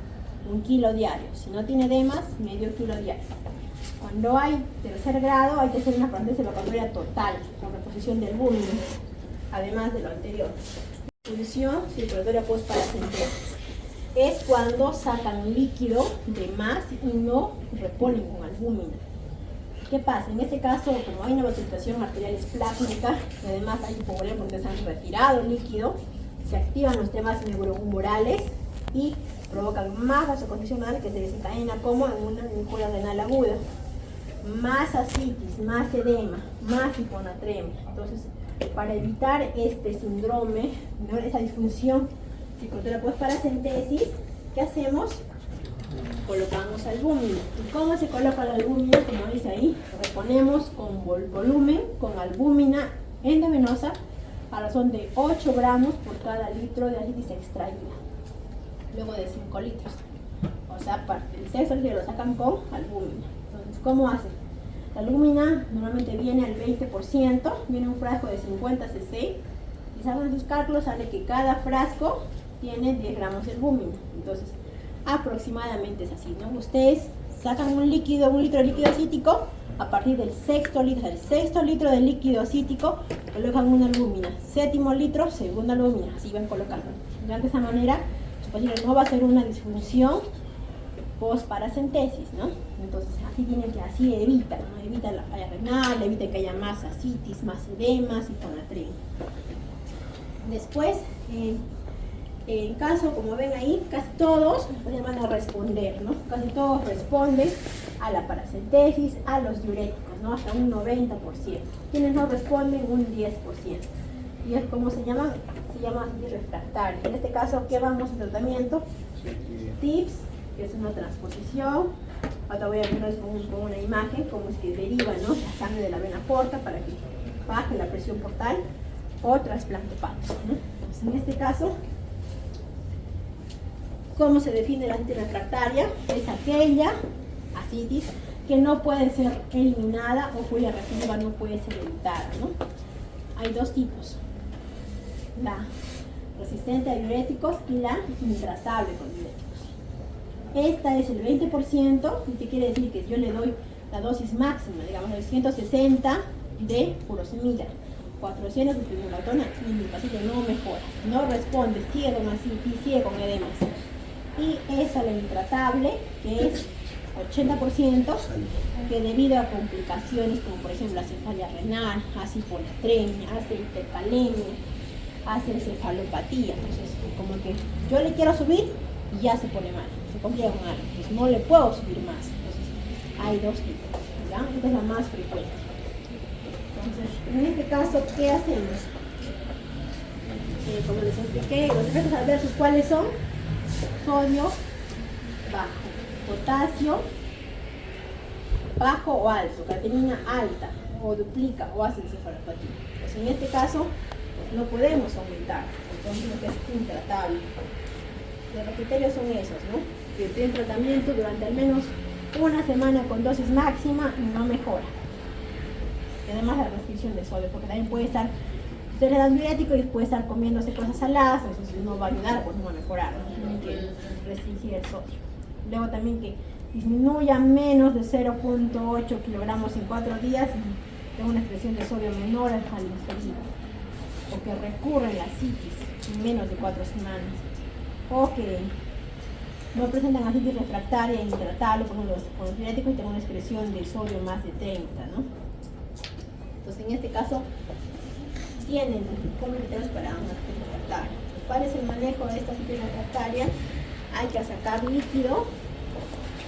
1 kilo diario. Si no tiene edemas, medio kilo diario. Cuando hay tercer grado, hay que hacer una parácentesis evacuatoria total, con reposición del albúmina, además de lo anterior. Función circulatoria postparacentesis es cuando sacan líquido de más y no reponen con albúmina. ¿Qué pasa? En este caso, como hay una vasodilatación arterial esplácnica y además hay hipovolemia porque se han retirado el líquido, se activan los temas neurohumorales y provocan más vasoconstricción renal que se desencadena como en una injura renal aguda. Más ascitis, más edema, más hiponatremia. Entonces, para evitar este síndrome, ¿no? Esa disfunción circulatoria postparacentesis, ¿qué hacemos? Colocamos albúmina. ¿Y cómo se coloca la albúmina? Como dice ahí, reponemos con volumen, con albúmina endovenosa a razón de 8 gramos por cada litro de ascitis extraída, luego de 5 litros. O sea, el sexto litro lo sacan con albúmina. Entonces, ¿cómo hacen? La albúmina normalmente viene al 20%, viene un frasco de 50 cc, y sacan sus cálculos, sale que cada frasco tiene 10 gramos de albúmina. Entonces, aproximadamente es así, ¿no? Ustedes sacan un litro de líquido acítico, a partir del sexto litro de líquido acítico, colocan una albúmina, séptimo litro, segunda albúmina, así van colocando. Ya de esa manera, su paciente no va a ser una disfunción post-paracentesis, ¿no? Entonces, Así tiene que, así evita, ¿no? Evita la falla renal, evita que haya más ascitis, más edemas y hiponatremia. Después, en caso, como ven ahí, casi todos van a responder, ¿no? Casi todos responden a la paracentesis, a los diuréticos, ¿no? Hasta un 90%. Quienes no responden, un 10%. ¿Y es cómo se llama? Se llama antirrefractario. En este caso, ¿qué vamos en tratamiento? TIPS, que es una transposición. Ahora voy a verles con una imagen cómo es que deriva, ¿no? La sangre de la vena porta para que baje la presión portal, o trasplante hepático, ¿no? Entonces, en este caso, ¿cómo se define la antirrefractaria? Es aquella ascitis que no puede ser eliminada o cuya recidiva no puede ser evitada, ¿no? Hay dos tipos: la resistente a diuréticos y la intratable con diuréticos. Esta es el 20%, ¿y qué quiere decir? Que yo le doy la dosis máxima, digamos, de 160 de furosemida, 400 de piridoxina, y mi paciente no mejora, no responde, sigue con ascitis, sigue con edemas. Y esa la intratable, que es 80%, que debido a complicaciones como por ejemplo la cefalia renal, hace hiponatremia, hace hipercalemia, hace encefalopatía. Entonces, como que yo le quiero subir y ya se pone mal, se complica con algo, entonces no le puedo subir más. Entonces, hay dos tipos, ¿ya? Esta es la más frecuente. Entonces, en este caso, ¿qué hacemos? Como les expliqué, los efectos adversos, ¿cuáles son? Sodio bajo, potasio bajo o alto, creatinina alta, o duplica o hace encefalopatía. Pues en este caso no podemos aumentar, entonces lo que es intratable. Los criterios son esos, ¿no? Que tienen tratamiento durante al menos una semana con dosis máxima y no mejora. Y además la restricción de sodio, porque también puede estar, usted le da un diurético y puede estar comiéndose cosas saladas, entonces no va a ayudar, pues no va a mejorar, ¿no? Tiene que restringir el sodio. Luego también que disminuya menos de 0.8 kilogramos en 4 días y tenga una expresión de sodio menor al insulino. O que recurra en la citis en menos de 4 semanas. O que no presentan ascitis refractaria e intratable con los diuréticos y tengan una expresión de sodio más de 30, ¿no? Entonces, en este caso, tienen criterios para una ascitis refractaria. ¿Cuál es el manejo de esta ascitis refractaria? Hay que sacar líquido,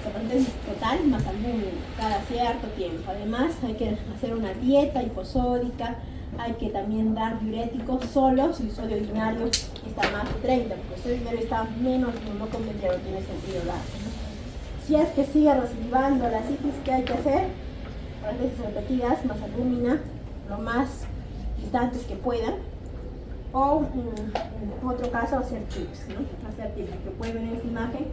capacidad total más albúmina cada cierto tiempo. Además, hay que hacer una dieta hiposódica. Hay que también dar diuréticos solos si el sodio urinario está más de 30, porque el sodio urinario está menos, no convendría, no tiene sentido darlo, ¿no? Si es que sigue recidivando la ascitis, ¿qué hay que hacer? Las veces repetidas, más albúmina, lo más distantes que puedan. O en otro caso, hacer TIPS, ¿no? Hacer TIPS, lo que pueden ver en esta imagen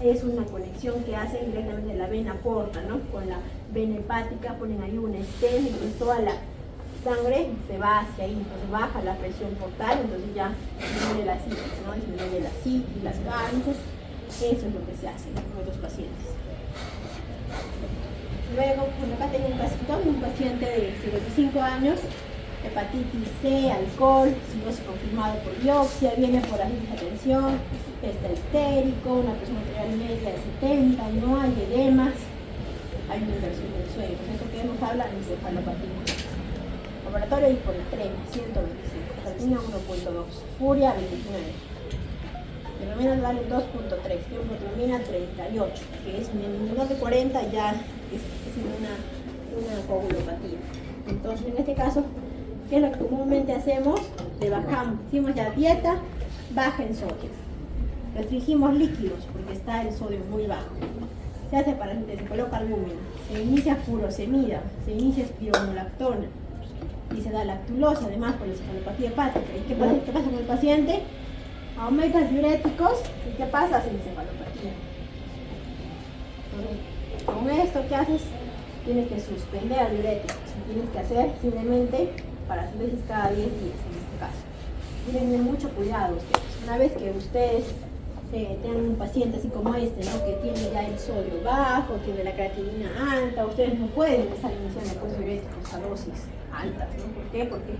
es una conexión que hacen directamente de la vena porta, ¿no? Con la vena hepática, ponen ahí un stent, entonces toda la sangre se va hacia ahí, entonces baja la presión portal, entonces ya disminuye la citis, ¿no? Disminuye la citis, las varices. Eso es lo que se hace con los pacientes. Luego, bueno, acá tengo un paciente de 55 años, hepatitis C, alcohol, cirrosis confirmado por biopsia, viene por ascitis de atención, está histérico, una presión arterial media de 70, no hay edemas, hay una inversión del sueño. Esto que nos habla de encefalopatía. Laboratorio de hiponatremia, 125, creatinina 1.2, furia 29, hemoglobina vale 2.3, hemoglobina 38, que es menor de 40 ya es una coagulopatía. Entonces, en este caso, ¿qué es lo que comúnmente hacemos? Le bajamos, hicimos ya dieta baja en sodio, restringimos líquidos porque está el sodio muy bajo, se hace parálisis, se coloca albúmina, se inicia furosemida, se inicia espironolactona y se da lactulosa además por la encefalopatía hepática. ¿Y qué pasa con el paciente? Aumentas diuréticos y ¿qué pasa? Hace encefalopatía. Entonces, con esto, ¿qué haces? Tienes que suspender el diurético. Tienes que hacer simplemente paracentesis cada 10 días en este caso. Tienen que tener mucho cuidado ustedes. Una vez que ustedes tengan un paciente así como este, ¿no? Que tiene ya el sodio bajo, tiene la creatinina alta, ustedes no pueden estar iniciando con diuréticos a dosis altas, ¿no? ¿Por qué? Porque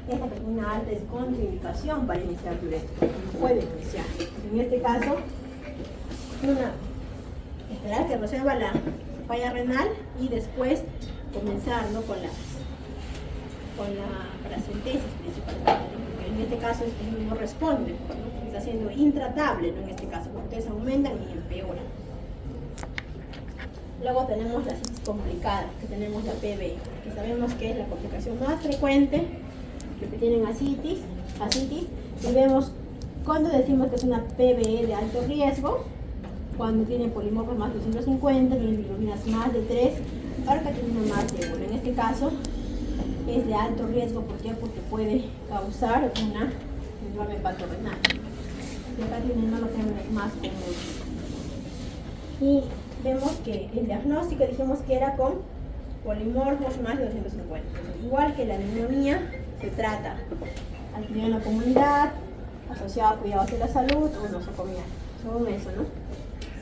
esta creatinina alta es contraindicación para iniciar diuréticos, no pueden iniciar. En este caso, esperar que resuelva falla renal y después comenzar, ¿no?, con la paracentesis principalmente, ¿no? Porque en este caso no responde, ¿no? Está siendo intratable, ¿no?, en este caso, porque ustedes aumentan y empeoran. Luego tenemos la citis complicada, que tenemos la PBE, que sabemos que es la complicación más frecuente, que tienen ascitis, y vemos cuando decimos que es una PBE de alto riesgo, cuando tienen polimorfos más de 250, tienen bilirubinas más de 3, arcatinina más de 1. En este caso es de alto riesgo, ¿por qué? Porque puede causar una derrame hepatorenal. La arcatinina lo tenemos más común. Y vemos que el diagnóstico dijimos que era con polimorfos más de 250. Igual que la neumonía, se trata actividad en la comunidad, asociada a cuidados de la salud o nosocomial. Según eso, ¿no?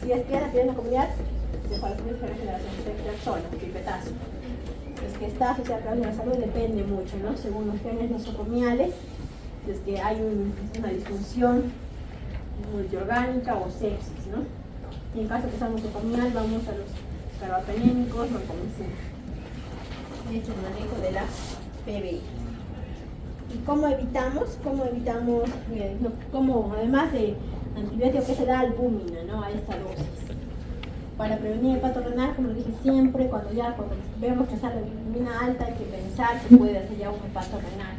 Si es que la actividad en la comunidad, se fue a la generación de sola, pipetazo. Es que está asociada a cuidados de la salud, depende mucho, ¿no? Según los genes nosocomiales, si es que hay una disfunción multiorgánica o sepsis, ¿no? Y en caso que sea nosocomial, vamos a los carbapenémicos, vancomicina. Este es el manejo de la PBI. ¿Y cómo evitamos? Como además de antibiótico, que se da albúmina, ¿no?, a esta dosis. Para prevenir el hepato renal, como lo dije siempre, cuando vemos que sale la albúmina alta, hay que pensar que puede hacer ya un hepato renal.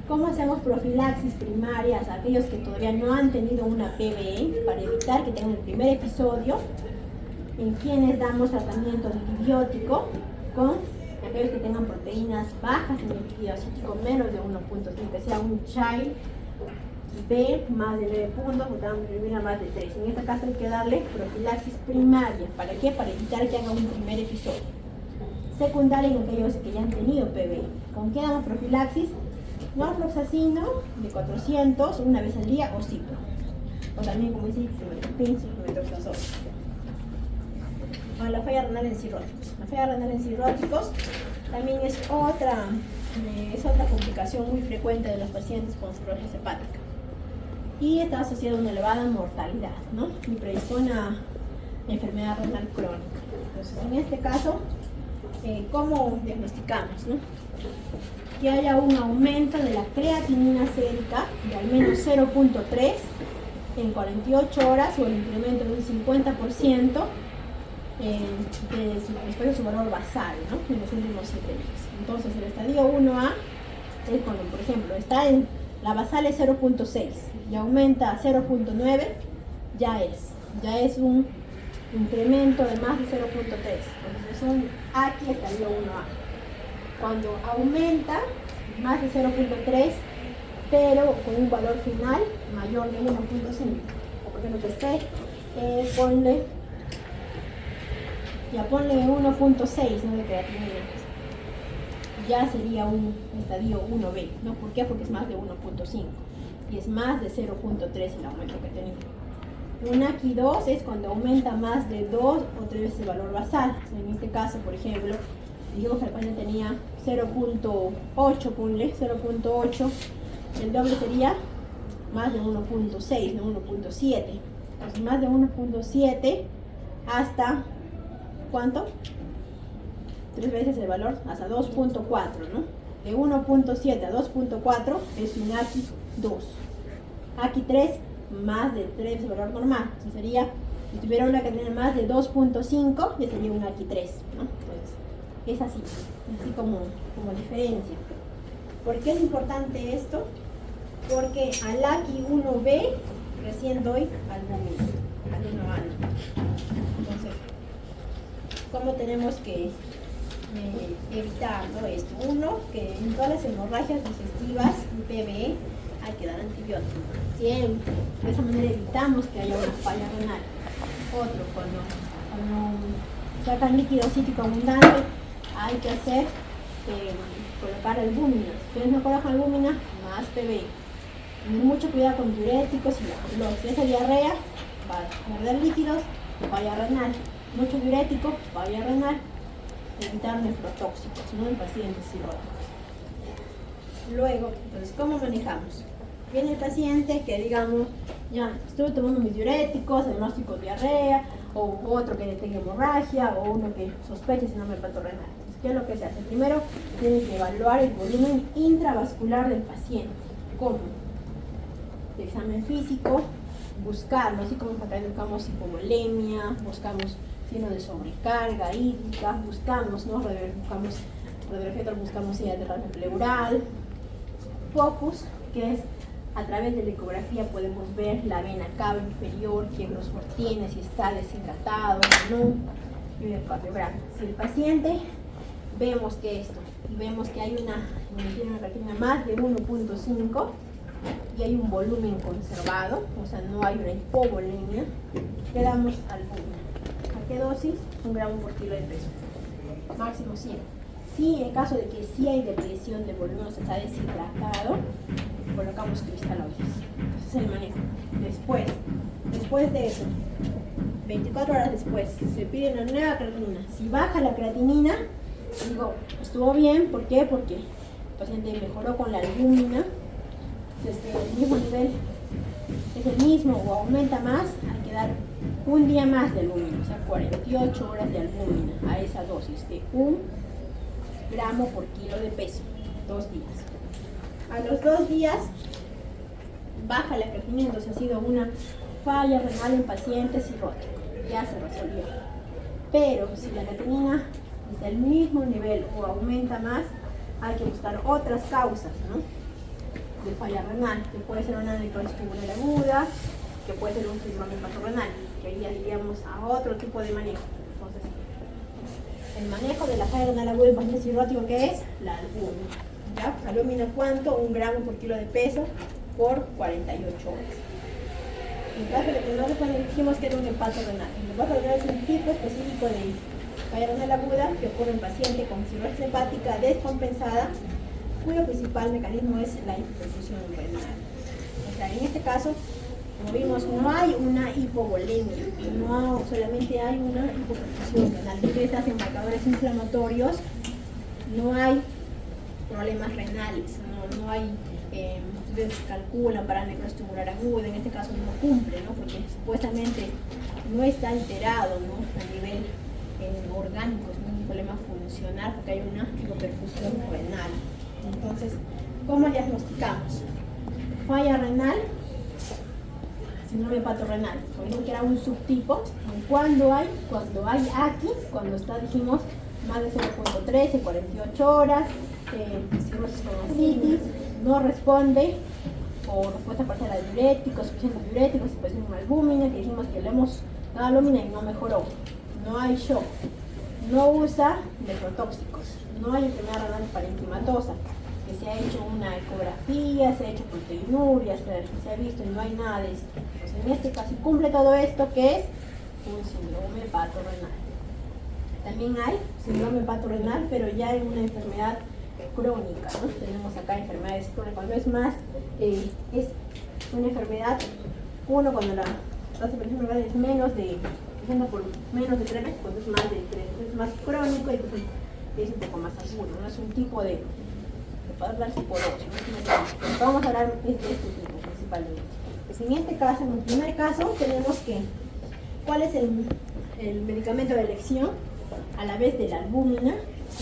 ¿Cómo hacemos profilaxis primarias a aquellos que todavía no han tenido una PBE para evitar que tengan el primer episodio? En quienes damos tratamiento antibiótico con aquellos que tengan proteínas bajas en el líquido acítico menos de 1.5, que sea un child B más de 9 puntos, o también más de 3. En este caso hay que darle profilaxis primaria. ¿Para qué? Para evitar que haga un primer episodio. Secundaria en aquellos que ya han tenido PBE. ¿Con qué damos profilaxis? Norfloxacino de 400 una vez al día o cipro. O también, como dice, metronidazol. La falla renal en cirróticos. La falla renal en cirróticos también es otra complicación muy frecuente de los pacientes con cirrosis hepática. Y está asociada a una elevada mortalidad, ¿no? Y predispone a enfermedad renal crónica. Entonces, en este caso, ¿cómo diagnosticamos, no? Que haya un aumento de la creatinina sérica de al menos 0.3 en 48 horas o el incremento de un 50% respecto a su valor basal, ¿no?, en los últimos 7 días. Entonces el estadio 1A es cuando, por ejemplo, la basal es 0.6 y aumenta a 0.9, ya es un incremento de más de 0.3. Entonces es un aquí estadio 1A. Cuando aumenta más de 0.3, pero con un valor final mayor de 1.5, o por ejemplo que esté, ponle 1.6, ¿no?, de creatinina. Ya sería un estadio 1B, ¿no? ¿Por qué? Porque es más de 1.5 y es más de 0.3 el aumento que tenemos. Un AQI2 es cuando aumenta más de 2 o 3 veces el valor basal. En este caso, por ejemplo, digamos que el paciente tenía 0.8, ponle 0.8, el doble sería más de 1.6, no 1.7. Entonces, más de 1.7 hasta, ¿cuánto? 3 veces el valor, hasta 2.4, ¿no? De 1.7 a 2.4 es un AQI2. AQI3, más de 3 veces el valor normal. Entonces sería, si tuviera una que tiene más de 2.5, ya sería un AQI3, ¿no? Entonces, es así como diferencia. ¿Por qué es importante esto? Porque al AQI1B recién doy albúmina, al 1 alto. Entonces, ¿cómo tenemos que evitar, ¿no?, esto? Uno, que en todas las hemorragias digestivas y PBE hay que dar antibiótico. Siempre. De esa manera evitamos que haya una falla renal. Otro, cuando sacan líquido cítrico abundante, hay que hacer colocar albúmina. Si ustedes no colocan albúmina, más PBE. Tener mucho cuidado con diuréticos y la si esa diarrea va a perder líquidos, falla renal. Mucho diurético, falla renal. Evitar nefrotóxicos, ¿no?, en pacientes cirróticos. Luego, entonces, ¿cómo manejamos? Viene el paciente que, digamos, ya estuve tomando mis diuréticos, diagnóstico de diarrea, o otro que tenga hemorragia, o uno que sospeche síndrome hepatorenal. Entonces, ¿qué es lo que se hace? Primero, tienen que evaluar el volumen intravascular del paciente. ¿Cómo? De examen físico, buscarlo, así como acá buscamos hipovolemia, buscamos signo de sobrecarga hídrica, buscamos, ¿no? Buscamos radiografía, buscamos señal de radio pleural, focus, que es a través de la ecografía podemos ver la vena cava inferior, quién los tiene, si está deshidratado o no, y el electrocardiograma. Si el paciente vemos que esto, y vemos que hay una creatinina más de 1.5 y hay un volumen conservado, o sea, no hay una hipovolemia, le damos albúmina. ¿A qué dosis? 1 gramo por kilo de peso, máximo 100. Si en caso de que sí hay depresión de volumen, o sea, está deshidratado, colocamos cristaloides. Ese es el manejo. Después de eso, 24 horas después, se pide una nueva creatinina. Si baja la creatinina, digo, estuvo bien. ¿Por qué? Porque el paciente mejoró con la albúmina. El mismo nivel es el mismo o aumenta más, hay que dar un día más de albúmina, o sea, 48 horas de albúmina a esa dosis de 1 gramo por kilo de peso, 2 días. A los 2 días baja la creatinina, entonces ha sido una falla renal en paciente cirrótico, ya se resolvió. Pero si la creatinina es del mismo nivel o aumenta más, hay que buscar otras causas, ¿no? De falla renal, que puede ser una necrosis tubular aguda, que puede ser un síndrome hepatorenal, que ahí ya iríamos a otro tipo de manejo. Entonces, el manejo de la falla renal aguda en paciente cirrótico, ¿qué es? La albúmina. ¿Ya? Albúmina, ¿cuánto? 1 gramo por kilo de peso por 48 horas. En caso de que no le dijimos que era un hepato renal. El hepato renal es un tipo específico de falla renal aguda que ocurre en paciente con cirrosis hepática descompensada, cuyo principal mecanismo es la hiperfusión renal. O sea, en este caso, como vimos, no hay una hipovolemia, no solamente hay una hipoperfusión renal. Ustedes hacen marcadores inflamatorios, no hay problemas renales, no hay, ustedes calculan para necrosis tubular aguda, en este caso no cumple, ¿no? Porque supuestamente no está alterado, ¿no? A nivel orgánico, es un problema funcional porque hay una hipoperfusión renal. Entonces, ¿cómo diagnosticamos? Falla renal, síndrome hepatorenal. Por que era un subtipo. Cuando hay aquí, cuando está, dijimos, más de 0.13, 48 horas, cirrosis con ascitis, no responde o respuesta parcial a diuréticos, suficiente diuréticos, si puede ser una albúmina, que dijimos que le hemos dado albúmina y no mejoró. No hay shock, no usa nefrotóxicos, no hay enfermedad renal parenquimatosa, que se ha hecho una ecografía, se ha hecho proteinuria, se ha visto y no hay nada de esto. Pues en este caso cumple todo esto, que es un síndrome hepatorenal. También hay síndrome hepatorenal, pero ya en una enfermedad crónica, ¿no? Tenemos acá enfermedades crónicas, cuando es más, es una enfermedad, cuando la tasa de enfermedad es menos de 3 meses, cuando es más de 3, es más crónico y pues es un poco más agudo, ¿no? Es un tipo de puede hablar psicológico, ¿no? Vamos a hablar de este tipo principalmente. Pues en este caso, en el primer caso, tenemos que, ¿cuál es el medicamento de elección? A la vez de la albúmina,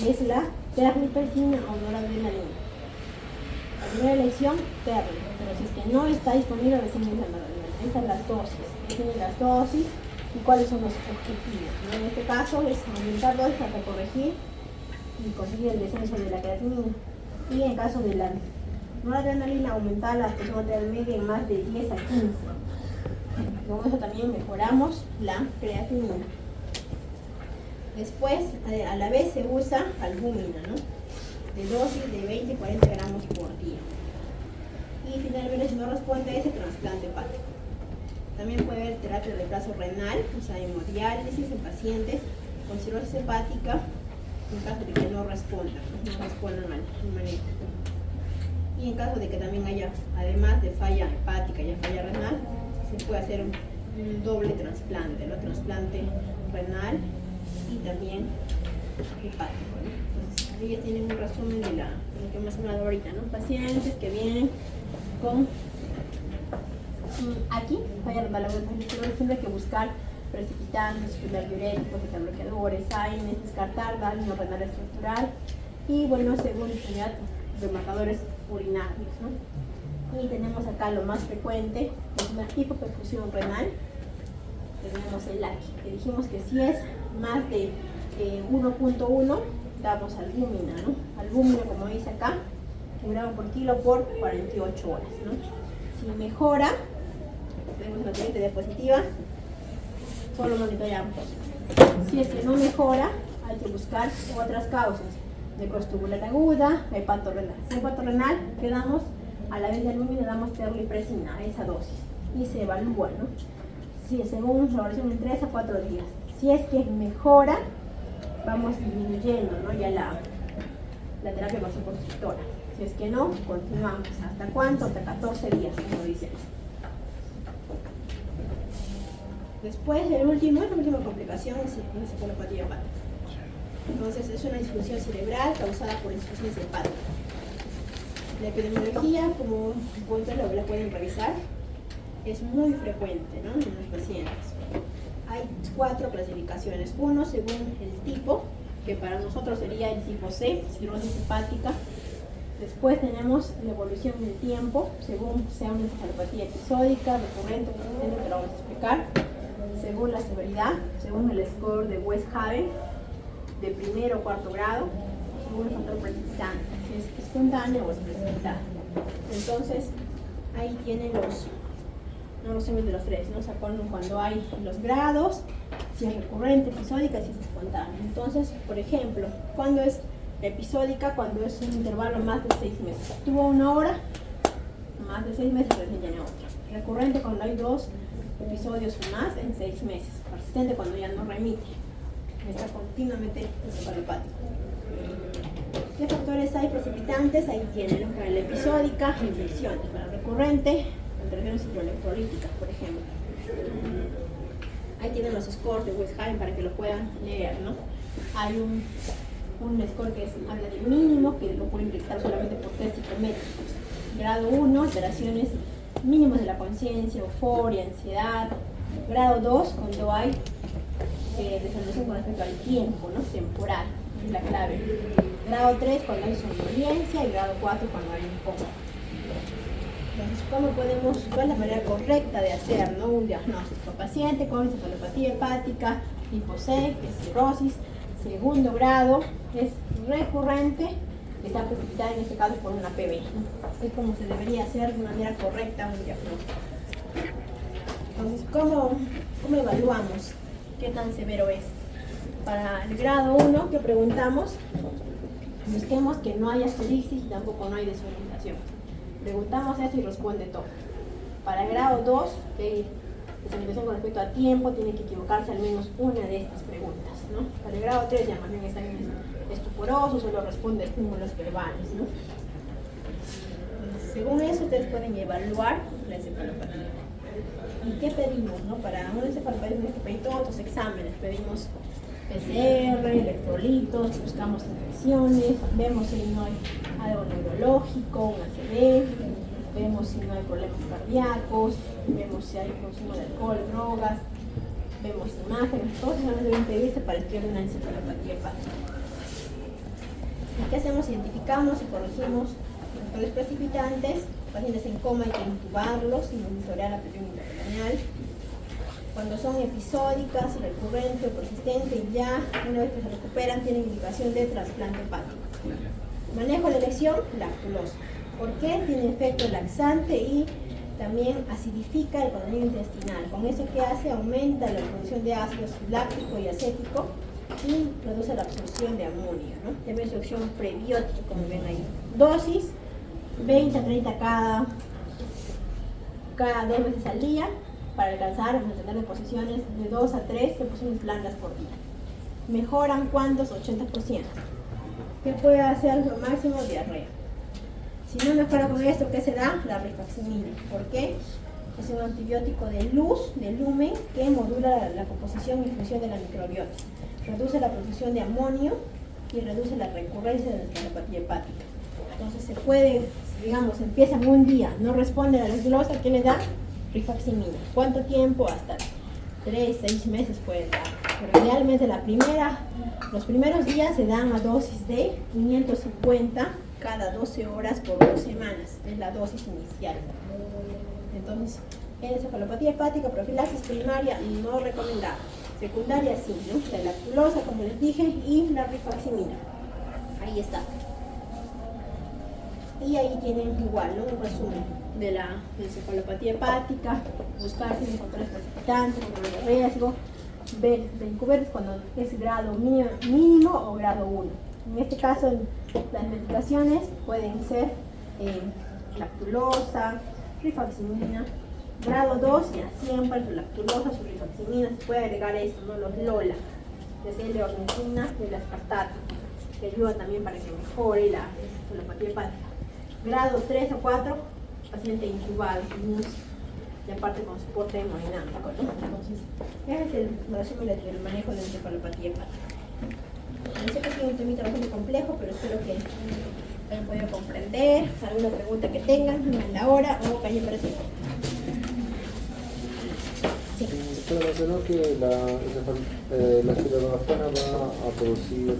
es la terlipersina o noradrenalina. La primera elección, terli, pero si es que no está disponible, recién es la noradrenalina. Estas son las dosis, definen las dosis y cuáles son los objetivos, ¿no? En este caso es aumentar dosis hasta corregir y conseguir el descenso de la creatinina. Y en caso de la noradrenalina, aumentar la presión arterial media en más de 10 a 15. Con eso también mejoramos la creatinina. Después, a la vez se usa albúmina, ¿no? De dosis de 20 y 40 gramos por día. Y finalmente, si no responde a ese, trasplante hepático. También puede haber terapia de reemplazo renal, o sea, hemodiálisis en pacientes con cirrosis hepática, en caso de que no respondan al manejo. Y en caso de que también haya, además de falla hepática y falla renal, se puede hacer un doble trasplante, ¿no? Trasplante renal y también hepático, ¿no? Entonces, ahí ya tienen un resumen de lo que hemos hablado ahorita, ¿no? Pacientes que vienen con aquí, falla renal, siempre hay que buscar precipitantes, diuréticos, bloqueadores, AINES, descartar daño renal estructural y bueno, según de marcadores urinarios, ¿no? Y tenemos acá lo más frecuente, es una hipoperfusión renal. Tenemos el AQI, que dijimos que si es más de 1.1 damos albúmina, ¿no? Albúmina, como dice acá, 1 gramo por kilo por 48 horas, ¿no? Si mejora, tenemos la siguiente diapositiva, solo monitoreamos. Si es que no mejora, hay que buscar otras causas: necrosis tubular aguda, hepatorrenal. Si hepatorrenal, quedamos a la vez de albúmina, damos terlipresina a esa dosis y se evalúa, ¿no? Si según la evaluación en 3 a 4 días. Si es que mejora, vamos disminuyendo, ¿no? Ya la terapia vasoconstrictora. Si es que no, continuamos. ¿Hasta cuánto? Hasta 14 días, como dicen. Después, la última complicación es la encefalopatía hepática. Entonces, es una disfunción cerebral causada por insuficiencia hepática. La epidemiología, como punto lo la pueden revisar, es muy frecuente, ¿no? En los pacientes. Hay 4 clasificaciones. Uno según el tipo, que para nosotros sería el tipo C, cirrosis hepática. Después tenemos la evolución del tiempo, según sea una encefalopatía episódica, recurrente, persistente, que lo vamos a explicar. Según la severidad, según el score de Westhaven, de primero o cuarto grado, según el factor precipitante, si es espontáneo o es precipitado. Entonces, ahí tienen los de los 3, ¿no? O sea, cuando hay los grados, si es recurrente, episódica, si es espontánea. Entonces, por ejemplo, cuando es episódica, cuando es un intervalo más de 6 meses. Tuvo 1 hora, más de 6 meses, recién tiene otra. Recurrente cuando hay 2 episodios o más en 6 meses. Persistente cuando ya no remite. Está continuamente encefalopático. ¿Qué factores hay precipitantes? Ahí tienen, ¿no? Para la episódica, infecciones. Para la recurrente, alteraciones hidroelectrolíticas, por ejemplo. Ahí tienen los scores de Westhaven para que lo puedan leer, ¿no? Hay un score que habla de mínimo, que lo pueden detectar solamente por test psicométricos. Grado 1, alteraciones mínimas de la conciencia, euforia, ansiedad. Grado 2, cuando hay desorientación con respecto al tiempo, ¿no? Temporal, es la clave. Grado 3, cuando hay somnolencia, y grado 4, cuando hay un coma. Entonces, ¿cuál es la manera correcta de hacer, ¿no? Un diagnóstico? Paciente con encefalopatía hepática tipo C, que es cirrosis, segundo grado, es recurrente, está precipitada en este caso por una PB. Es como se debería hacer de una manera correcta un diagnóstico. Entonces, ¿cómo evaluamos qué tan severo es? Para el grado 1, que preguntamos, busquemos que no haya asfixia y tampoco no hay desorientación. Preguntamos eso y responde todo. Para el grado 2, que hay desorientación con respecto a tiempo, tiene que equivocarse al menos una de estas preguntas, ¿no? Para el grado 3 ya más bien están estuporosos, solo responde estímulos verbales, ¿no? Según eso, ustedes pueden evaluar la encefalopatía. ¿Y qué pedimos, no? Para una encefalopatía tenemos que pedir todos otros exámenes. Pedimos PCR, electrolitos, buscamos infecciones, vemos si no hay algo neurológico, un ACV, vemos si no hay problemas cardíacos, vemos si hay consumo de alcohol, drogas, vemos imágenes, todos esos deben pedirse para estudiar una encefalopatía hepática. ¿Y qué hacemos? Identificamos y corregimos factores precipitantes. Pacientes en coma hay que intubarlos y monitorear la presión intracraneal. Cuando son episódicas, recurrentes o persistentes, ya una vez que se recuperan tienen indicación de trasplante hepático. Manejo de elección, lactulosa. ¿Por qué? Tiene efecto laxante y también acidifica el contenido intestinal. Con eso, ¿qué hace? Aumenta la producción de ácido láctico y acético y reduce la absorción de amonio, ¿no? También su acción prebiótica, como ven ahí. Dosis, 20 a 30 cada 2 veces al día, para alcanzar o mantener deposiciones de 2 a 3 deposiciones blandas por día. ¿Mejoran cuántos? 80%. ¿Qué puede hacer lo máximo? Diarrea. Si no mejora con esto, ¿qué se da? La rifaximina. ¿Por qué? Es un antibiótico de luz, de lumen, que modula la composición y función de la microbiota. Reduce la producción de amonio y reduce la recurrencia de la encefalopatía hepática. Entonces se puede, digamos, empiezan un día, no responden a la glucosa, ¿qué le da? Rifaximina. ¿Cuánto tiempo? Hasta 3, 6 meses pueden dar. Pero idealmente los primeros días se dan a dosis de 550 cada 12 horas por 2 semanas. Es la dosis inicial. Entonces, encefalopatía hepática, profilaxis primaria no recomendada. Secundaria sí, ¿no? La lactulosa, como les dije, y la rifaximirina. Ahí está. Y ahí tienen igual, ¿no? Un resumen de la encefalopatía hepática, buscar si encontrar precipitantes, de riesgo, ver Vancouver cuando es grado mínimo o grado 1. En este caso, las medicaciones pueden ser lactulosa, rifaximirina, grado 2, ya siempre su lactulosa, su rifaximirina, se puede agregar esto, ¿no? Los LOLA, desde el de ornitina y el aspartato, que ayuda también para que mejore la encefalopatía hepática. Grado 3 o 4, paciente intubado, y aparte con soporte hemodinámico, ¿no? Entonces, ese es el resumen del manejo de la encefalopatía hepática. Sé que es un temita bastante complejo, pero espero que hayan podido comprender. Alguna pregunta que tengan, en la hora o calle para siempre. Sí. Se mencionó que la espironolactona va a producir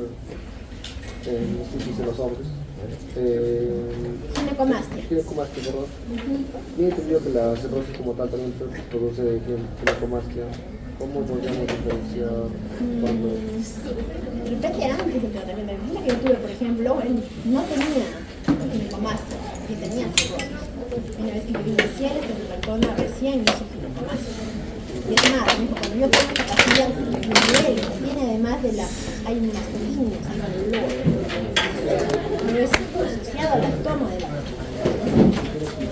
cistitis en los hombres. Ginecomastia. Ginecomastia, perdón. Y he entendido que la cirrosis como tal también produce ginecomastia. ¿Cómo podríamos diferenciar cuando...? Depende antes del tratamiento. La que yo tuve, por ejemplo, él no tenía ginecomastia, y tenía cirrosis. Una vez que yo inicié la espironolactona recién hizo ginecomastia. Y es más, me dijo, cuando yo tengo capacidad de nivel, tiene además de hay unas líneas, hay valor. Pero es asociado a la toma de